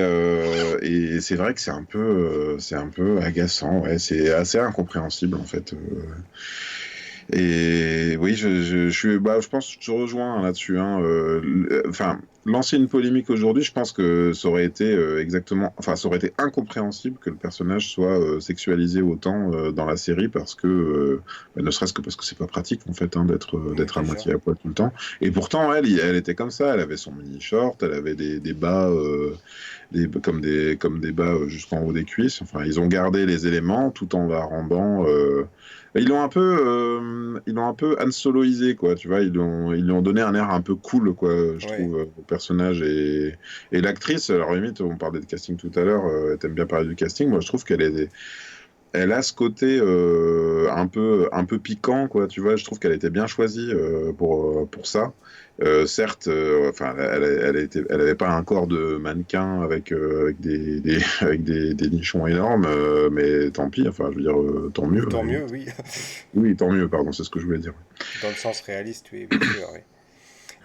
c'est vrai que c'est un peu agaçant, ouais, c'est assez incompréhensible en fait. Et oui, je pense que je te rejoins hein, là-dessus. Hein, enfin, lancer une polémique aujourd'hui, je pense que ça aurait été enfin, ça aurait été incompréhensible que le personnage soit sexualisé autant dans la série parce que, bah, ne serait-ce que parce que c'est pas pratique en fait hein, Oui, d'être à bien sûr. moitié à poil tout le temps. Et pourtant, elle était comme ça. Elle avait son mini short, elle avait des bas, comme des bas jusqu'en haut des cuisses. Enfin, ils ont gardé les éléments tout en la rendant. Ils l'ont un peu Han Soloisé, quoi. Tu vois, ils lui ont donné un air un peu cool, quoi. Je Ouais. trouve au personnage et l'actrice. Alors limite, on parlait de casting tout à l'heure. T'aimes bien parler du casting. Moi, je trouve elle a ce côté un peu piquant, quoi. Tu vois, je trouve qu'elle était bien choisie pour ça. Certes, enfin, elle avait pas un corps de mannequin avec avec des nichons énormes, mais tant pis. Enfin, je veux dire, tant mieux. Ou À la tant mieux, limite. oui. Oui, tant mieux. Pardon, c'est ce que je voulais dire. Dans le sens réaliste, oui, bien sûr, oui.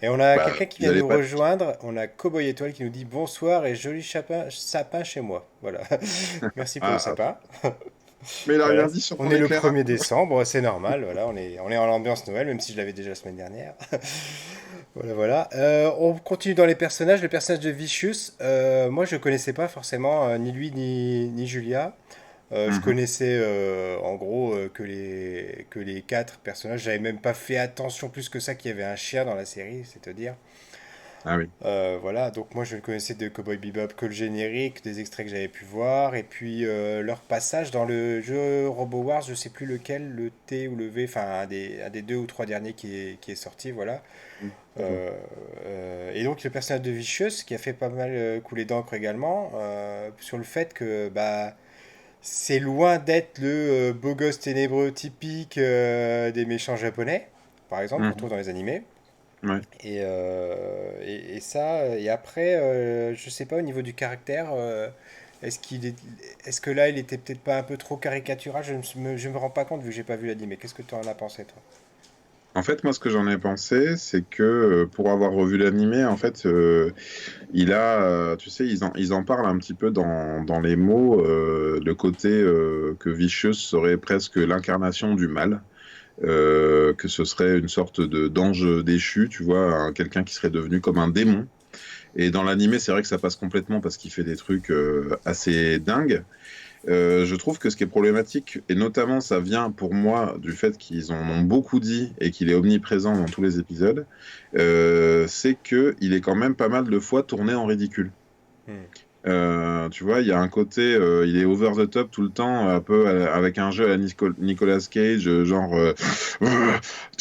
Et on a Bah, quelqu'un qui ils vient de allaient nous pas. rejoindre. On a Cowboy Étoile qui nous dit bonsoir et joli sapin chez moi. Voilà. Merci pour le Ah, sapin. mais il a Voilà. rien dit sur On mon est le éclairage. 1er décembre, c'est normal. Voilà, on est en ambiance Noël, même si je l'avais déjà la semaine dernière. Voilà, voilà. On continue dans les personnages. Le personnage de Vicious, moi je connaissais pas forcément ni lui ni Julia. Je Mhm. connaissais en gros que les quatre personnages. J'avais même pas fait attention plus que ça qu'il y avait un chien dans la série, c'est à dire. Ah oui. Voilà, donc moi je ne connaissais de Cowboy Bebop que le générique, des extraits que j'avais pu voir, et puis leur passage dans le jeu Robo Wars, je sais plus lequel, le T ou le V, enfin un des deux ou trois derniers qui est sorti, voilà. Mhm. D'accord. Euh, et donc le personnage de Vicious qui a fait pas mal couler d'encre également, sur le fait que bah, c'est loin d'être le beau gosse ténébreux typique des méchants japonais. par exemple, qu'on retrouve Mhm. dans les animés. Ouais. Et ça, et après, je sais pas au niveau du caractère, est-ce qu'il est, est-ce que là il était peut-être pas un peu trop caricatural? Je me rends pas compte vu que j'ai pas vu l'animé. Qu'est-ce que tu en as pensé toi? En fait, moi, ce que j'en ai pensé, c'est que pour avoir revu l'animé, en fait, tu sais, ils en parlent un petit peu dans les mots, le côté que Vicious serait presque l'incarnation du mal, que ce serait une sorte de d'ange déchu, tu vois, quelqu'un qui serait devenu comme un démon. Et dans l'animé, c'est vrai que ça passe complètement parce qu'il fait des trucs assez dingues. Je trouve que ce qui est problématique, et notamment ça vient pour moi du fait qu'ils en ont beaucoup dit et qu'il est omniprésent dans tous les épisodes, c'est que il est quand même pas mal de fois tourné en ridicule. Hmm. Tu vois, il y a un côté, il est over the top tout le temps, un peu avec un jeu à la Nicolas Cage, tu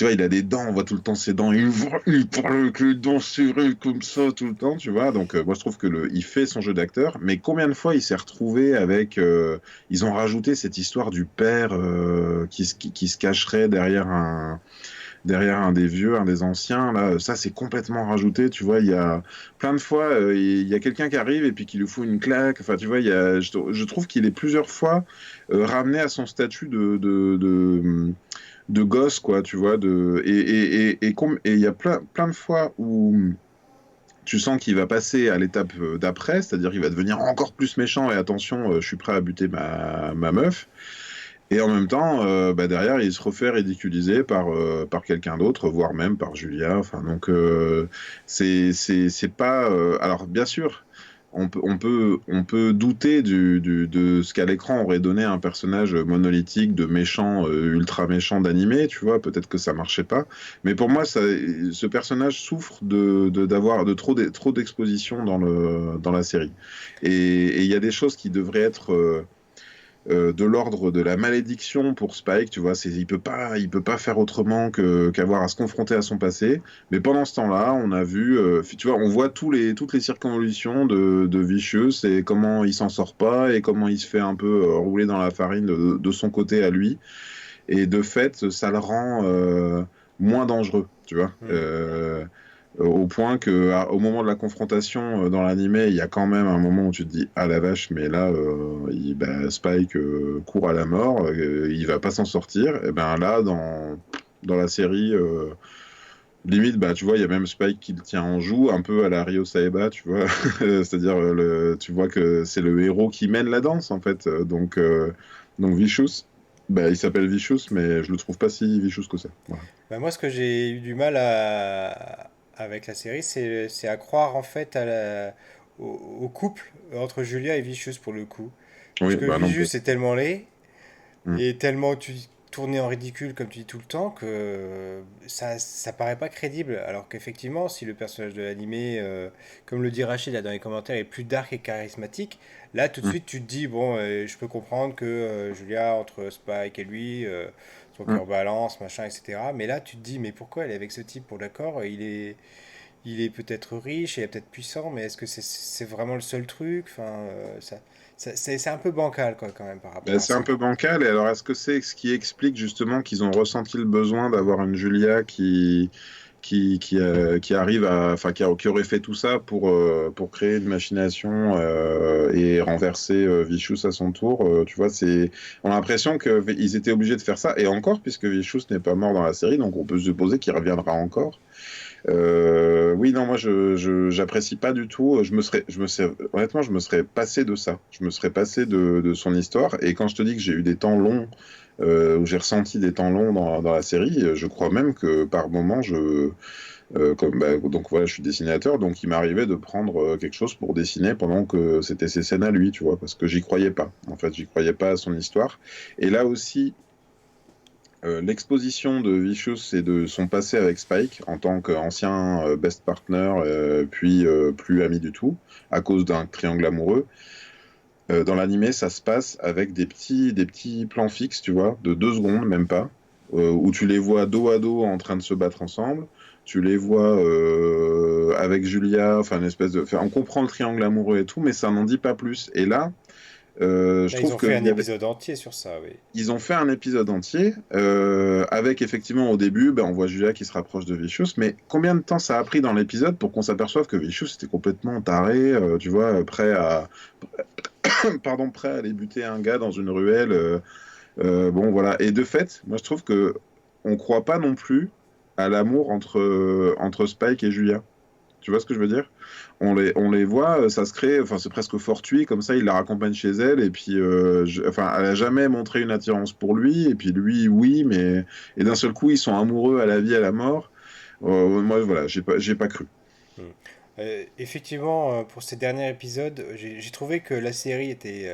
vois, il a des dents, on voit tout le temps ses dents, il parle avec les dents serrées comme ça tout le temps, tu vois. Donc, moi, je trouve que il fait son jeu d'acteur, mais combien de fois il s'est retrouvé avec, ils ont rajouté cette histoire du père qui se cacherait derrière un des vieux, un des anciens, là, ça c'est complètement rajouté, tu vois, il y a plein de fois, il y a quelqu'un qui arrive et puis qui lui fout une claque, enfin tu vois, je trouve qu'il est plusieurs fois ramené à son statut de gosse, quoi, tu vois, et il y a plein de fois où tu sens qu'il va passer à l'étape d'après, c'est-à-dire qu'il va devenir encore plus méchant et attention, je suis prêt à buter ma meuf. Et en même temps, bah derrière, il se refait ridiculiser par quelqu'un d'autre, voire même par Julia. Enfin, donc, c'est pas. Alors, bien sûr, on peut douter de ce qu'à l'écran aurait donné un personnage monolithique, de méchant, ultra méchant d'animé, tu vois. Peut-être que ça marchait pas. Mais pour moi, ce personnage souffre d'avoir trop d'exposition dans la série. Et il y a des choses qui devraient être. De l'ordre de la malédiction pour Spike, tu vois, il peut pas faire autrement qu'avoir à se confronter à son passé. Mais pendant ce temps-là, on a vu, tu vois, on voit toutes les circonvolutions de Vicious et comment il s'en sort pas et comment il se fait un peu rouler dans la farine de son côté à lui. Et de fait, ça le rend moins dangereux, tu vois. Hmm. Au point que au moment de la confrontation dans l'animé, il y a quand même un moment où tu te dis ah la vache, mais là bah, Spike court à la mort, il va pas s'en sortir. Et ben là dans la série limite bah tu vois il y a même Spike qui le tient en joue un peu à la Ryo Saeba, tu vois. C'est-à-dire tu vois que c'est le héros qui mène la danse en fait. Donc Vicious, bah il s'appelle Vicious mais je le trouve pas si vicious que ça. Voilà. Bah, moi, ce que j'ai eu du mal avec la série, c'est à croire en fait au couple entre Julia et Vicious pour le coup. Parce Oui, que bah non plus. Vicious est tellement laid Mm. et tellement tourné en ridicule, comme tu dis tout le temps, que ça paraît pas crédible. Alors qu'effectivement, si le personnage de l'animé, comme le dit Rachid là dans les commentaires, est plus dark et charismatique, là tout de Mm. suite tu te dis, bon, je peux comprendre que Julia, entre Spike et lui, son Mm. cœur balance, machin, etc. Mais là tu te dis, mais pourquoi elle est avec ce type pour d'accord? Il est peut-être riche, il est peut-être puissant, mais est-ce que c'est vraiment le seul truc? Enfin, c'est un peu bancal quoi, quand même par Ben, rapport à c'est un ça. peu bancal. Et alors, est-ce que c'est ce qui explique justement qu'ils ont ressenti le besoin d'avoir une Julia qui arrive enfin, qui aurait fait tout ça pour créer une machination et renverser Vicious à son tour. Tu vois, on a l'impression qu'ils étaient obligés de faire ça. Et encore, puisque Vicious n'est pas mort dans la série, donc on peut se supposer qu'il reviendra encore. Oui, non, moi, j'apprécie pas du tout. Honnêtement, je me serais passé de ça. Je me serais passé de son histoire. Et quand je te dis que j'ai eu des temps longs, où j'ai ressenti des temps longs dans la série, je crois même que par moment, donc voilà, je suis dessinateur, donc il m'arrivait de prendre quelque chose pour dessiner pendant que c'était ses scènes à lui, tu vois, parce que j'y croyais pas. En fait, j'y croyais pas à son histoire. Et là aussi, l'exposition de Vicious et de son passé avec Spike en tant qu'ancien best partner, puis plus ami du tout, à cause d'un triangle amoureux. Dans l'animé, ça se passe avec des petits plans fixes, tu vois, de 2 secondes, même pas, où tu les vois dos à dos en train de se battre ensemble. Tu les vois avec Julia, enfin une espèce de. Enfin, on comprend le triangle amoureux et tout, mais ça n'en dit pas plus. Et là, Je Là, ils trouve ont fait un qu'il y avait, épisode entier sur ça, oui. ils ont fait un épisode entier avec effectivement au début, ben, on voit Julia qui se rapproche de Vicious, mais combien de temps ça a pris dans l'épisode pour qu'on s'aperçoive que Vicious était complètement taré, tu vois, prêt à, pardon, prêt à aller buter un gars dans une ruelle. Bon, voilà. Et de fait, moi, je trouve que on croit pas non plus à l'amour entre Spike et Julia. Tu vois ce que je veux dire? On les voit, ça se crée, enfin, c'est presque fortuit, comme ça, il la raccompagne chez elle, et puis, enfin, elle a jamais montré une attirance pour lui, et puis lui, oui, mais, et d'un seul coup, ils sont amoureux à la vie, à la mort. Moi, voilà, j'ai pas cru. Hmm. Effectivement, pour ces derniers épisodes, j'ai trouvé que la série était...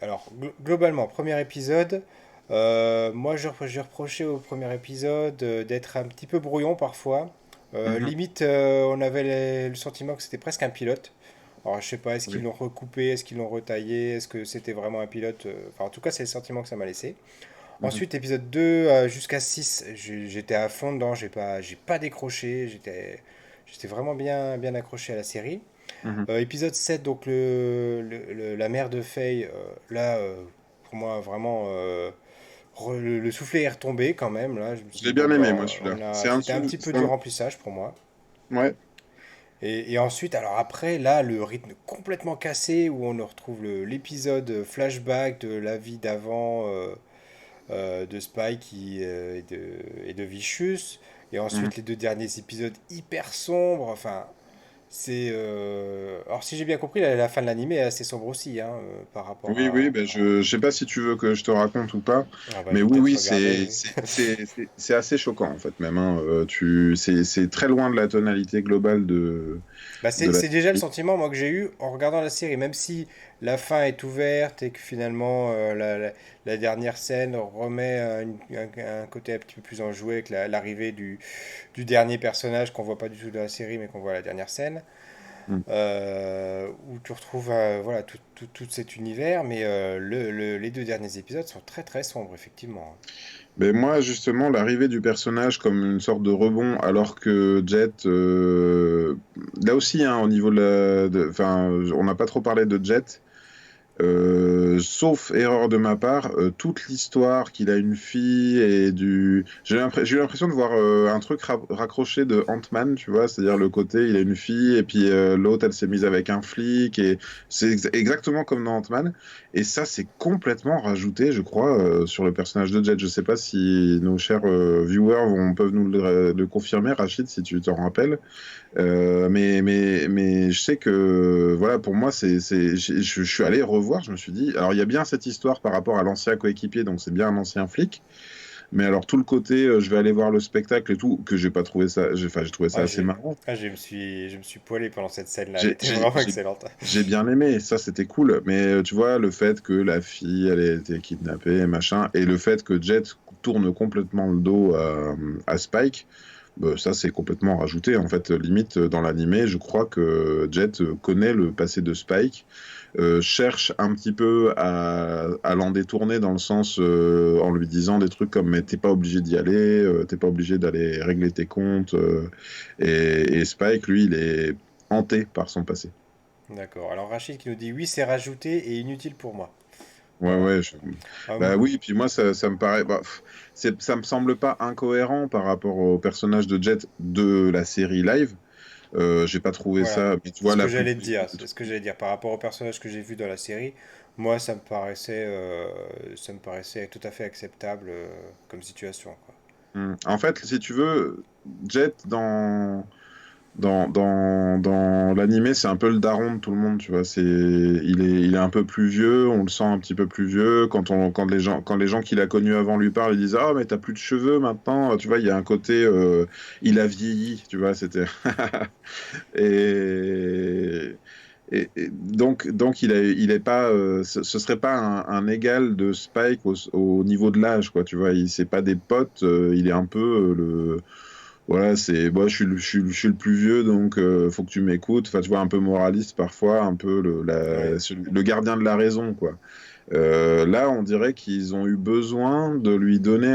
alors, globalement, premier épisode, moi j'ai reproché au premier épisode d'être un petit peu brouillon parfois. Mhm. Limite, on avait le sentiment que c'était presque un pilote. Alors, je sais pas, est-ce qu'ils Oui. l'ont recoupé, est-ce qu'ils l'ont retaillé, est-ce que c'était vraiment un pilote enfin, en tout cas, c'est le sentiment que ça m'a laissé. Mhm. Ensuite, épisode 2 jusqu'à 6 j'étais à fond dedans, j'ai pas décroché, j'étais vraiment bien accroché à la série. Mhm. Épisode 7 donc la mère de Faye, là, pour moi, vraiment, le soufflet est retombé quand même. Là, je me suis Je l'ai dit, bon, bien aimé, bah, moi, celui-là. c'était un petit peu du remplissage pour moi. Ouais. Et ensuite, alors après, là, le rythme complètement cassé où on retrouve l'épisode flashback de la vie d'avant de Spike et de Vicious. Et Mhm. ensuite, les deux derniers épisodes hyper sombres. Enfin, c'est. Alors, si j'ai bien compris, la fin de l'animé est assez sombre aussi, hein, par rapport Oui, oui, à. ben je sais pas si tu veux que je te raconte ou pas, Ah bah, je mais vais oui, peut-être oui, regarder, c'est oui. c'est assez choquant en fait même. Hein. C'est très loin de la tonalité globale Bah, de la c'est déjà le série. sentiment moi que j'ai eu en regardant la série, même si la fin est ouverte et que finalement la dernière scène remet un côté un petit peu plus enjoué avec l'arrivée du dernier personnage qu'on voit pas du tout dans la série mais qu'on voit à la dernière scène. Mm. Où tu retrouves voilà, tout cet univers, mais les deux derniers épisodes sont très sombres, effectivement. Mais moi, justement, l'arrivée du personnage comme une sorte de rebond, alors que Jet, là aussi, hein, au niveau enfin, on n'a pas trop parlé de Jet. Sauf erreur de ma part, toute l'histoire qu'il a une fille et du. J'ai eu l'impression de voir un truc raccroché de Ant-Man, tu vois, c'est-à-dire le côté il a une fille et puis l'autre elle s'est mise avec un flic et c'est exactement comme dans Ant-Man. Et ça c'est complètement rajouté, je crois, sur le personnage de Jet. Je sais pas si nos chers viewers peuvent nous le confirmer, Rachid, si tu t'en rappelles. Mais je sais que, voilà, pour moi, je suis allé revoir, je me suis dit, alors il y a bien cette histoire par rapport à l'ancien coéquipier, donc c'est bien un ancien flic, mais alors tout le côté, je vais aller voir le spectacle et tout, que j'ai pas trouvé ça, enfin, j'ai trouvé ça Ah, assez marrant. je me suis poilé pendant cette scène-là, elle J'ai était j'ai- vraiment j'ai- excellente. j'ai bien aimé, ça c'était cool, mais tu vois, le fait que la fille, elle ait été kidnappée, et machin, et le fait que Jet tourne complètement le dos à Spike, ça c'est complètement rajouté. En fait, limite dans l'animé, je crois que Jet connaît le passé de Spike, cherche un petit peu à l'en détourner dans le sens en lui disant des trucs comme mais t'es pas obligé d'y aller, t'es pas obligé d'aller régler tes comptes. Et Spike, lui, il est hanté par son passé. D'accord. Alors Rachid qui nous dit oui, c'est rajouté et inutile pour moi. Ouais, Voilà. ouais. Bah Hum, oui, puis moi, ça me paraît. Bah, ça me semble pas incohérent par rapport au personnage de Jet de la série live. J'ai pas trouvé voilà. ça. Mais tu C'est vois, ce la que plus j'allais te logique dire. des C'est ce trucs. que j'allais dire par rapport au personnage que j'ai vu dans la série. Moi, ça me paraissait tout à fait acceptable comme situation, quoi. En fait, si tu veux, Jet dans l'animé, c'est un peu le daron de tout le monde, tu vois. Il est un peu plus vieux, on le sent un petit peu plus vieux. Quand les gens qu'il a connus avant lui parlent, ils disent ah mais t'as plus de cheveux maintenant, tu vois. Il y a un côté, il a vieilli, tu vois. C'était et donc il est pas, ce serait pas un égal de Spike au niveau de l'âge, quoi. Tu vois, c'est pas des potes, il est un peu voilà, c'est moi je suis le plus vieux donc faut que tu m'écoutes. Enfin, tu vois, un peu moraliste parfois, un peu Oui. le gardien de la raison, quoi. Là, on dirait qu'ils ont eu besoin de lui donner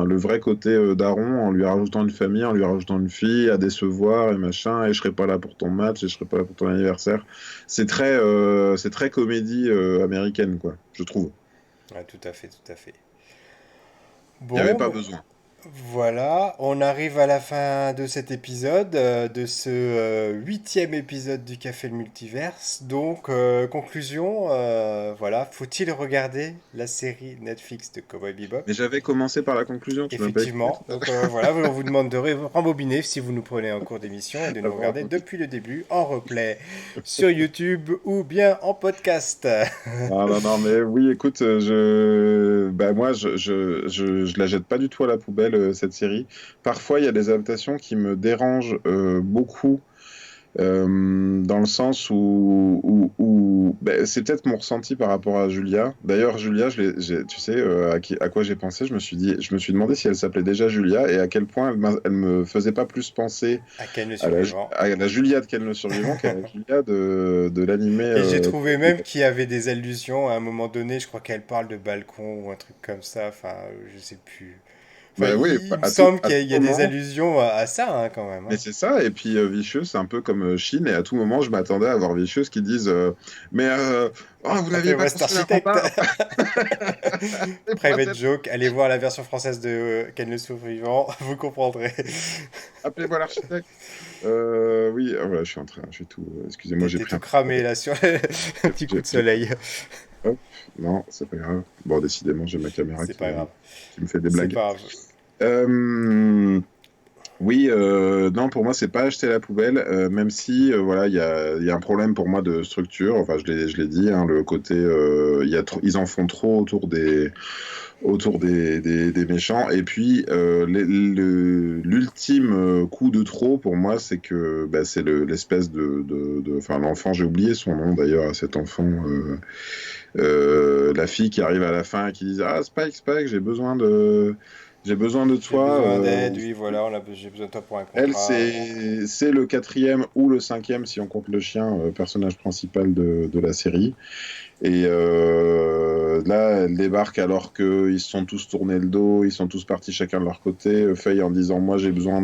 le vrai côté daron en lui rajoutant une famille, en lui rajoutant une fille à décevoir et machin, et je serai pas là pour ton match, et je serai pas là pour ton anniversaire. C'est très comédie américaine, quoi, je trouve. Ouais, tout à fait, tout à fait. Il n'y avait Bon, pas besoin. voilà, on arrive à la fin de cet épisode, de ce huitième épisode du Café le Multiverse. Donc, conclusion, voilà, faut-il regarder la série Netflix de Cowboy Bebop? Mais j'avais commencé par la conclusion, tu m'as pas écouté Effectivement, tout à donc voilà, on vous demande de rembobiner si vous nous prenez en cours d'émission et de nous l'heure. regarder depuis le début en replay sur YouTube ou bien en podcast. Non, non, non, mais oui, écoute, bah, moi, je la jette pas du tout à la poubelle, cette série. Parfois, il y a des adaptations qui me dérangent beaucoup, dans le sens bah, c'est peut-être mon ressenti par rapport à Julia. D'ailleurs, Julia, tu sais, à quoi j'ai pensé? Je me suis demandé si elle s'appelait déjà Julia et à quel point elle me faisait pas plus penser À Ken le survivant. à la Julia de Ken le Survivant qu'à la Julia de l'animé. Et j'ai trouvé même qu'il y avait des allusions à un moment donné, je crois qu'elle parle de balcon ou un truc comme ça, enfin, je sais plus. Enfin, Bah oui, il me semble à qu'il tout y a des moment. allusions à ça hein, quand même. Mais Hein. c'est ça, et puis Vicious, c'est un peu comme Shin, et à tout moment, je m'attendais à voir Vicious qui disent mais oh, vous n'aviez pas Appelez-moi cet construit un architecte. rempart? Et moi, Private joke, allez voir la version française de Ken le survivant, vous comprendrez. appelez-moi l'architecte. Oui, voilà, je suis tout. Excusez-moi, j'ai T'es pris tout un. cramé là sur un petit coup de soleil. Hop, non, c'est pas grave. Bon, décidément, j'ai ma caméra C'est pas grave. qui me fait des C'est blagues. pas grave. Euh, Oui, non, pour moi, c'est pas acheter à la poubelle, même si, voilà, il y a un problème pour moi de structure. Enfin, je l'ai dit, hein, le côté, ils en font trop autour des méchants. Et puis, l'ultime coup de trop pour moi, c'est que, bah, c'est l'espèce enfin, l'enfant, j'ai oublié son nom d'ailleurs à cet enfant, la fille qui arrive à la fin et qui dit, ah, Spike, Spike, j'ai besoin de J'ai toi. besoin d'aide, oui, voilà, j'ai besoin de toi pour un Elle, contrat. c'est le quatrième ou le cinquième, si on compte le chien, personnage principal de la série. Et là, elle débarque alors qu'ils se sont tous tournés le dos, ils sont tous partis chacun de leur côté. Faye en disant, moi j'ai besoin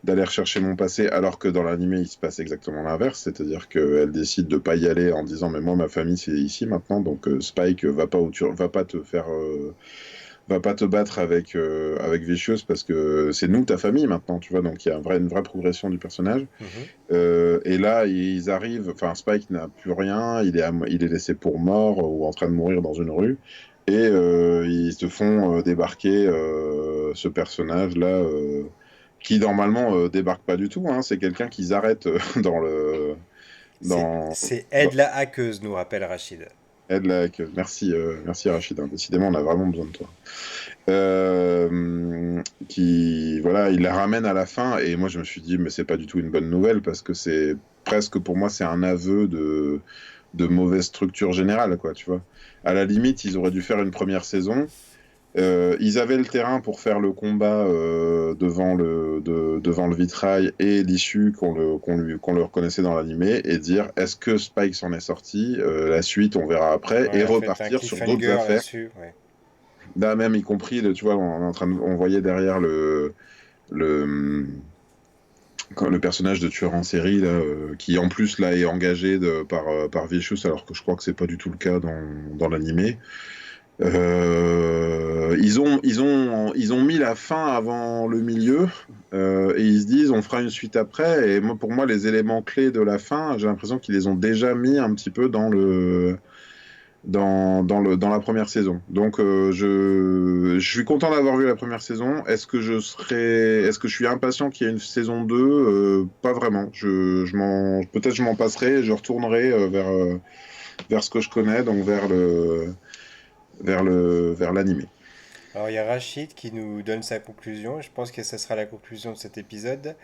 d'aller rechercher mon passé, alors que dans l'animé, il se passe exactement l'inverse. C'est-à-dire qu'elle décide de pas y aller en disant, mais moi ma famille c'est ici maintenant, donc Spike va pas te faire... va pas te battre avec Vicious parce que c'est nous ta famille maintenant, tu vois, donc il y a une vraie progression du personnage. Mhm. Et là, ils arrivent, enfin, Spike n'a plus rien, il est laissé pour mort ou en train de mourir dans une rue. Et ils te font débarquer ce personnage-là, qui normalement débarque pas du tout, hein. C'est quelqu'un qu'ils arrêtent dans le. Dans, C'est Ed la hackeuse, nous rappelle Rachid. Aide merci, merci Rachid, hein. Décidément, on a vraiment besoin de toi. Qui, voilà, il la ramène à la fin, et moi je me suis dit, mais c'est pas du tout une bonne nouvelle, parce que c'est presque, pour moi, c'est un aveu de mauvaise structure générale, quoi, tu vois. À la limite, ils auraient dû faire une première saison. Ils avaient le terrain pour faire le combat devant le vitrail et l'issue qu'on le reconnaissait dans l'animé et dire est-ce que Spike s'en est sorti, la suite on verra après Ouais, et en fait, un repartir sur d'autres cliffhanger affaires. là-dessus. Ouais. Là même y compris, tu vois, on voyait derrière le, le personnage de tueur en série là, qui en plus là est engagé par Vicious alors que je crois que c'est pas du tout le cas dans l'animé. Ils ont mis la fin avant le milieu et ils se disent on fera une suite après. Et moi, pour moi, les éléments clés de la fin, j'ai l'impression qu'ils les ont déjà mis un petit peu dans la première saison. Donc, je suis content d'avoir vu la première saison. Est-ce que je suis impatient qu'il y ait une saison 2? Pas vraiment. Peut-être je m'en passerai et je retournerai vers ce que je connais, donc vers l'animé. Alors, il y a Rachid qui nous donne sa conclusion. Je pense que ce sera la conclusion de cet épisode.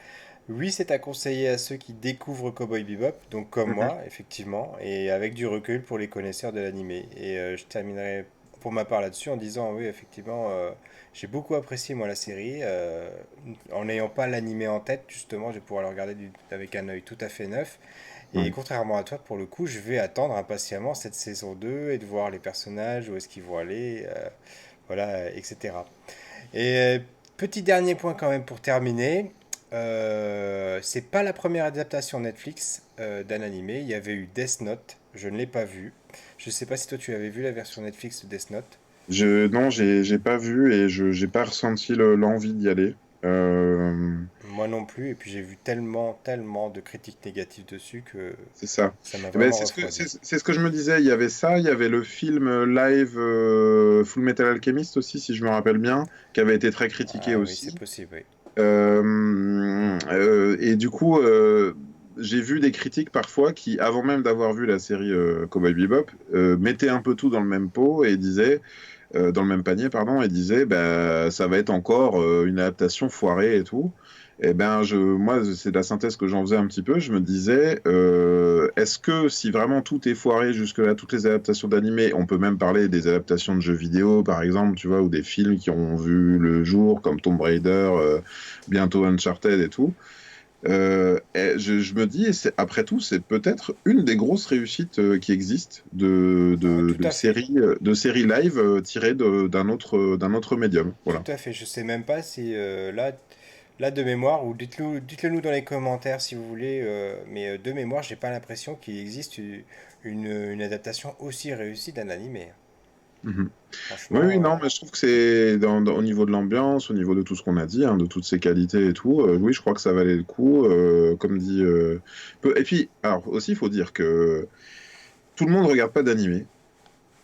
Oui, c'est à conseiller à ceux qui découvrent Cowboy Bebop, donc comme Mhm. moi, effectivement, et avec du recul pour les connaisseurs de l'animé. Et je terminerai pour ma part là-dessus en disant, oui, effectivement, j'ai beaucoup apprécié moi la série. En n'ayant pas l'animé en tête, justement, je vais pouvoir le regarder avec un œil tout à fait neuf. Et Ouais. contrairement à toi, pour le coup, je vais attendre impatiemment cette saison 2 et de voir les personnages, où est-ce qu'ils vont aller, voilà, etc. Et petit dernier point quand même pour terminer. C'est pas la première adaptation Netflix d'un animé. Il y avait eu Death Note. Je ne l'ai pas vu. Je sais pas si toi tu avais vu la version Netflix de Death Note. Non, j'ai pas vu et je j'ai pas ressenti l'envie d'y aller. Euh, Moi non plus. Et puis j'ai vu tellement, tellement de critiques négatives dessus que c'est ça. ça m'a Eh ben, vraiment refroidi. c'est ce que je me disais. Il y avait ça, il y avait le film live Full Metal Alchemist aussi, si je me rappelle bien, qui avait été très critiqué Ah oui, c'est aussi. possible, oui. Et du coup, j'ai vu des critiques parfois qui, avant même d'avoir vu la série Cowboy Bebop, mettaient un peu tout dans le même pot et disaient, dans le même panier, pardon, et disaient, bah, ça va être encore une adaptation foirée et tout. Et ben, moi, c'est de la synthèse que j'en faisais un petit peu. Je me disais, est-ce que si vraiment tout est foiré jusque-là, toutes les adaptations d'animés, on peut même parler des adaptations de jeux vidéo, par exemple, tu vois, ou des films qui ont vu le jour, comme Tomb Raider, bientôt Uncharted et tout. Et je me dis, après tout, c'est peut-être une des grosses réussites qui existent Ah, tout à fait. de séries live tirées d'un autre médium. Tout Voilà. à fait. Je sais même pas si là de mémoire, ou dites-le nous dans les commentaires si vous voulez, mais de mémoire, j'ai pas l'impression qu'il existe une adaptation aussi réussie d'un animé. Mhm. Oui, oui, Franchement, non, mais je trouve que c'est au niveau de l'ambiance, au niveau de tout ce qu'on a dit, hein, de toutes ses qualités et tout. Oui, je crois que ça valait le coup, comme dit. Et puis, alors aussi, il faut dire que tout le monde ne regarde pas d'animé.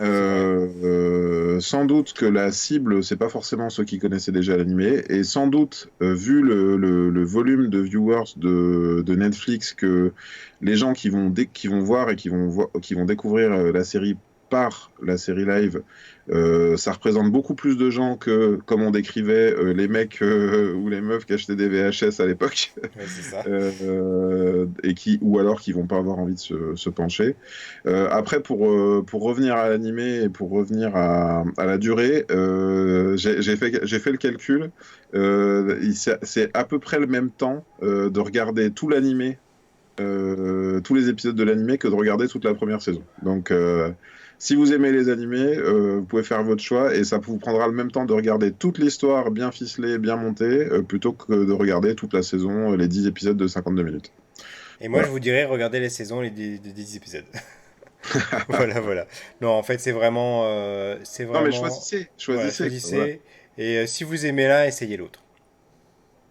c'est vrai. Sans doute que la cible, c'est pas forcément ceux qui connaissaient déjà l'animé, et sans doute, vu le volume de viewers de Netflix, que les gens qui vont voir et qui vont découvrir la série par la série live, ça représente beaucoup plus de gens que, comme on décrivait, les mecs ou les meufs qui achetaient des VHS à l'époque, Ouais, c'est ça. ou alors qui vont pas avoir envie de se pencher. Après, pour revenir à l'animé et pour revenir à la durée, j'ai fait le calcul. C'est à peu près le même temps de regarder tout l'animé, tous les épisodes de l'animé, que de regarder toute la première saison. Donc, si vous aimez les animés, vous pouvez faire votre choix et ça vous prendra le même temps de regarder toute l'histoire bien ficelée, bien montée, plutôt que de regarder toute la saison, les 10 épisodes de 52 minutes. Et moi, je Voilà. vous dirais, regardez les saisons, de 10 épisodes. Voilà, voilà. Non, en fait, c'est Non, mais vraiment, voilà, choisissez, quoi, voilà. choisissez. Et si vous aimez l'un, essayez l'autre.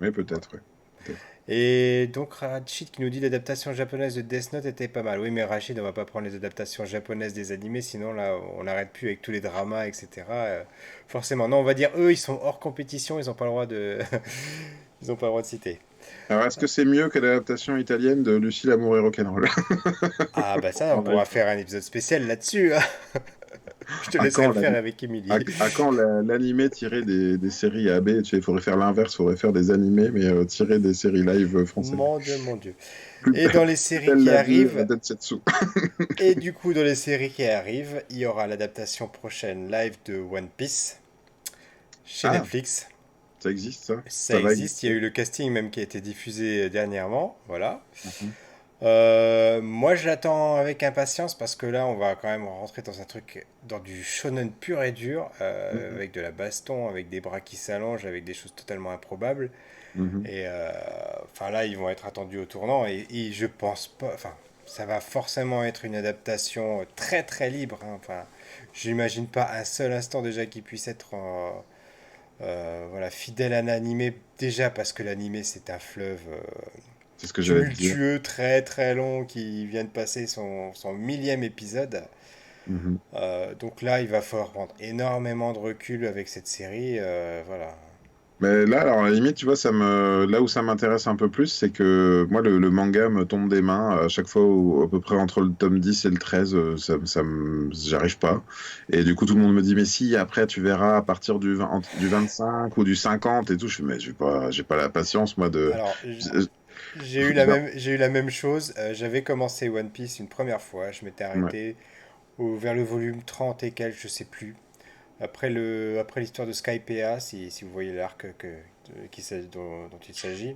Oui, peut-être, ouais. Peut-être. Et donc Rachid qui nous dit l'adaptation japonaise de Death Note était pas mal. Oui, mais Rachid, on va pas prendre les adaptations japonaises des animés, sinon là, on n'arrête plus avec tous les dramas, etc. Forcément, non, on va dire eux, ils sont hors compétition, ils ont pas le droit de, ils ont pas le droit de citer. Alors, est-ce que c'est mieux que l'adaptation italienne de Lucie l'amour et rock'n'roll? Ah bah ça, on On a eu pourra faire un épisode spécial là-dessus, hein. Je te À laisserai quand le faire avec Emily. à quand l'animé tiré des séries AB? Tu sais, il faudrait faire l'inverse, il faudrait faire des animés, mais tirés des séries live françaises. Mon Dieu, mon Dieu. Plus, Et dans les plus séries belle qui la vie, arrivent, Densetsu. et du coup dans les séries qui arrivent, il y aura l'adaptation prochaine live de One Piece chez Ah, Netflix. ça existe, ça? Ça Ça va existe, il y a exister? eu le casting même qui a été diffusé dernièrement, voilà. Mhm, Moi je l'attends avec impatience parce que là on va quand même rentrer dans un truc, dans du shonen pur et dur, mhm, avec de la baston, avec des bras qui s'allongent, avec des choses totalement improbables. mhm. Et enfin là ils vont être attendus au tournant et je pense pas, enfin ça va forcément être une adaptation très très libre, hein. Enfin j'imagine pas un seul instant déjà qu'il puisse être voilà, fidèle à l'animé, déjà parce que l'animé c'est un fleuve C'est ce que j'allais te dire. tumultueux, très très long, qui vient de passer son millième épisode. Mhm. Donc là, il va falloir prendre énormément de recul avec cette série. Voilà. Mais là, alors à la limite, tu vois, là où ça m'intéresse un peu plus, c'est que moi, le manga me tombe des mains à chaque fois, à peu près entre le tome 10 et le 13, j'arrive pas. Et du coup, tout le monde me dit, mais si, après, tu verras à partir du 25 ou du 50 et tout. Je fais, mais j'ai pas la patience, moi, de. Alors, je- j'ai eu la même chose. J'avais commencé One Piece une première fois. Je m'étais Ouais. arrêté vers le volume 30 et quelques, je sais plus. Après l'histoire de Skypiea, si vous voyez l'arc dont il s'agit.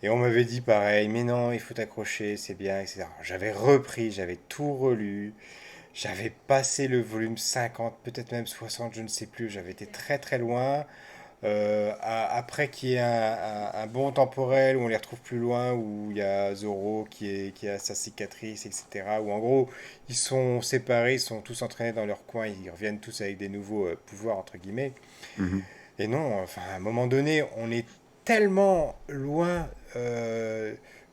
Et on m'avait dit pareil, mais non, il faut t'accrocher, c'est bien, etc. J'avais repris, j'avais tout relu, j'avais passé le volume 50, peut-être même 60, je ne sais plus, j'avais été très très loin. Après qu'il y ait un bond temporel où on les retrouve plus loin, où il y a Zoro qui a sa cicatrice, etc. Où en gros, ils sont séparés, ils sont tous entraînés dans leur coin, ils reviennent tous avec des nouveaux pouvoirs, entre guillemets. Mhm. Et non, enfin, à un moment donné, on est tellement loin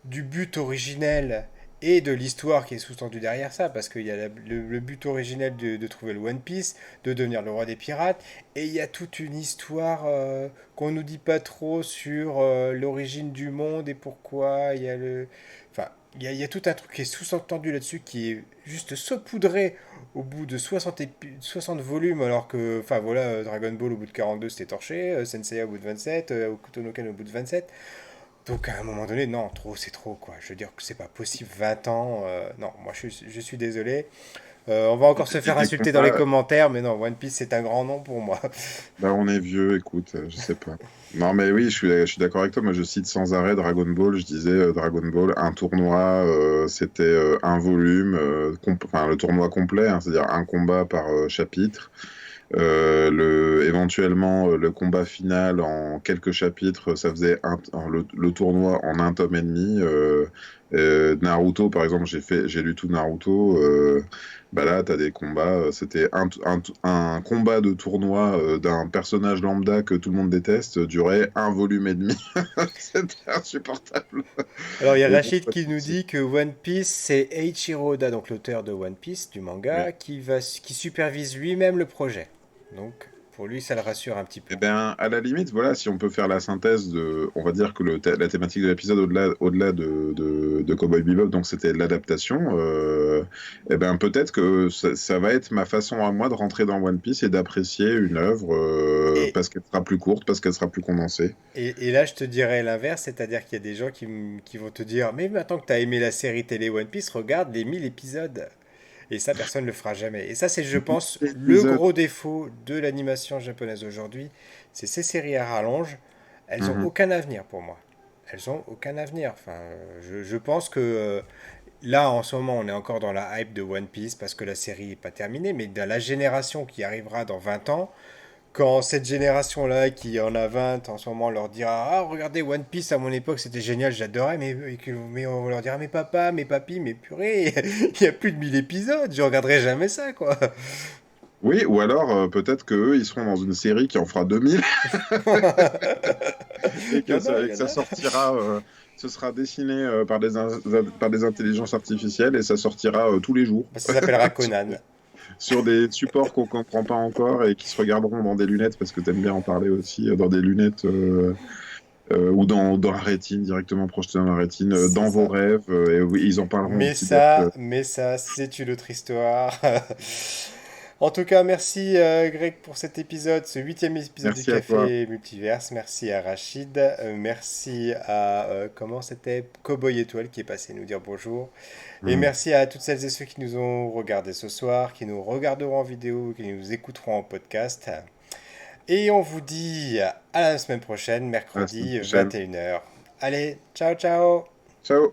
du but originel et de l'histoire qui est sous-tendue derrière ça, parce qu'il y a le but originel de trouver le One Piece, de devenir le roi des pirates, et il y a toute une histoire qu'on nous dit pas trop sur l'origine du monde et pourquoi il y a le... Enfin, il y a tout un truc qui est sous-entendu là-dessus, qui est juste saupoudré au bout de 60 volumes, alors que, enfin voilà, Dragon Ball au bout de 42 c'était torché, Sensei au bout de 27, Hokuto no Ken au bout de 27. Donc à un moment donné, non, trop c'est trop quoi. Je veux dire que c'est pas possible, 20 ans, non, moi je suis désolé. On va encore se Et faire des insulter dans les combats, commentaires, mais non, One Piece c'est un grand nom pour moi. bah, on est vieux, écoute, je sais pas. Non, mais oui, je suis d'accord avec toi. Moi, je cite sans arrêt Dragon Ball. Je disais Dragon Ball, un tournoi, c'était un volume, enfin le tournoi complet, hein, c'est-à-dire un combat par chapitre. Éventuellement, le combat final en quelques chapitres, ça faisait le tournoi en un tome et demi. Naruto, par exemple, j'ai lu tout Naruto. Bah là, t'as des combats. C'était un combat de tournoi d'un personnage lambda que tout le monde déteste, durait un volume et demi. C'était insupportable. Alors il y a Mais bon, Rachid pas de qui nous souci. dit que One Piece c'est Eiichiro Oda, donc l'auteur de One Piece, du Ouais. manga, qui supervise lui-même le projet. Donc pour lui ça le rassure un petit peu. Eh ben, à la limite, voilà, si on peut faire la synthèse de, on va dire que la thématique de l'épisode, au-delà de Cowboy Bebop, donc c'était l'adaptation, eh ben, peut-être que ça va être ma façon à moi de rentrer dans One Piece et d'apprécier une œuvre, Et parce qu'elle sera plus courte, parce qu'elle sera plus condensée. Et là, je te dirais l'inverse, c'est-à-dire qu'il y a des gens qui vont te dire, mais maintenant que tu as aimé la série télé One Piece, regarde les 1000 épisodes. Et ça, personne ne le fera jamais. Et ça, c'est, je pense, le L'épisode. gros défaut de l'animation japonaise aujourd'hui. C'est ces séries à rallonge. Elles ont Mhm. aucun avenir pour moi. Elles ont aucun avenir. Enfin, je pense que là, en ce moment, on est encore dans la hype de One Piece parce que la série n'est pas terminée. Mais dans la génération qui arrivera dans 20 ans, quand cette génération-là, qui en a 20 en ce moment, leur dira ah, regardez One Piece à mon époque, c'était génial, j'adorais, mais on leur dira mais papa, mais papy, mais purée, il y a plus de 1000 épisodes, je regarderai jamais ça, quoi. Oui, ou alors peut-être que eux, ils seront dans une série qui en fera 2000 et Il y en a, et il y que en ça a. sortira, ce sera dessiné par des intelligences artificielles et ça sortira tous les jours Bah, ça s'appellera sur, Conan. sur des supports qu'on comprend pas encore et qui se regarderont dans des lunettes parce que t'aimes bien en parler aussi, dans des lunettes ou dans la rétine, directement projeté dans la rétine, C'est dans vos ça. rêves et oui, ils en parleront au petit-déj. Mais ça, c'est une autre histoire. En tout cas, merci Greg pour cet épisode, ce huitième épisode du Merci à toi. Café Multiverse. Merci à Rachid. Merci à, comment c'était, Cowboy Étoile qui est passé nous dire bonjour. Et Mhm. merci à toutes celles et ceux qui nous ont regardés ce soir, qui nous regarderont en vidéo, qui nous écouteront en podcast. Et on vous dit à la semaine prochaine, À la semaine mercredi prochaine. 21 heures. Allez, ciao ciao! Ciao.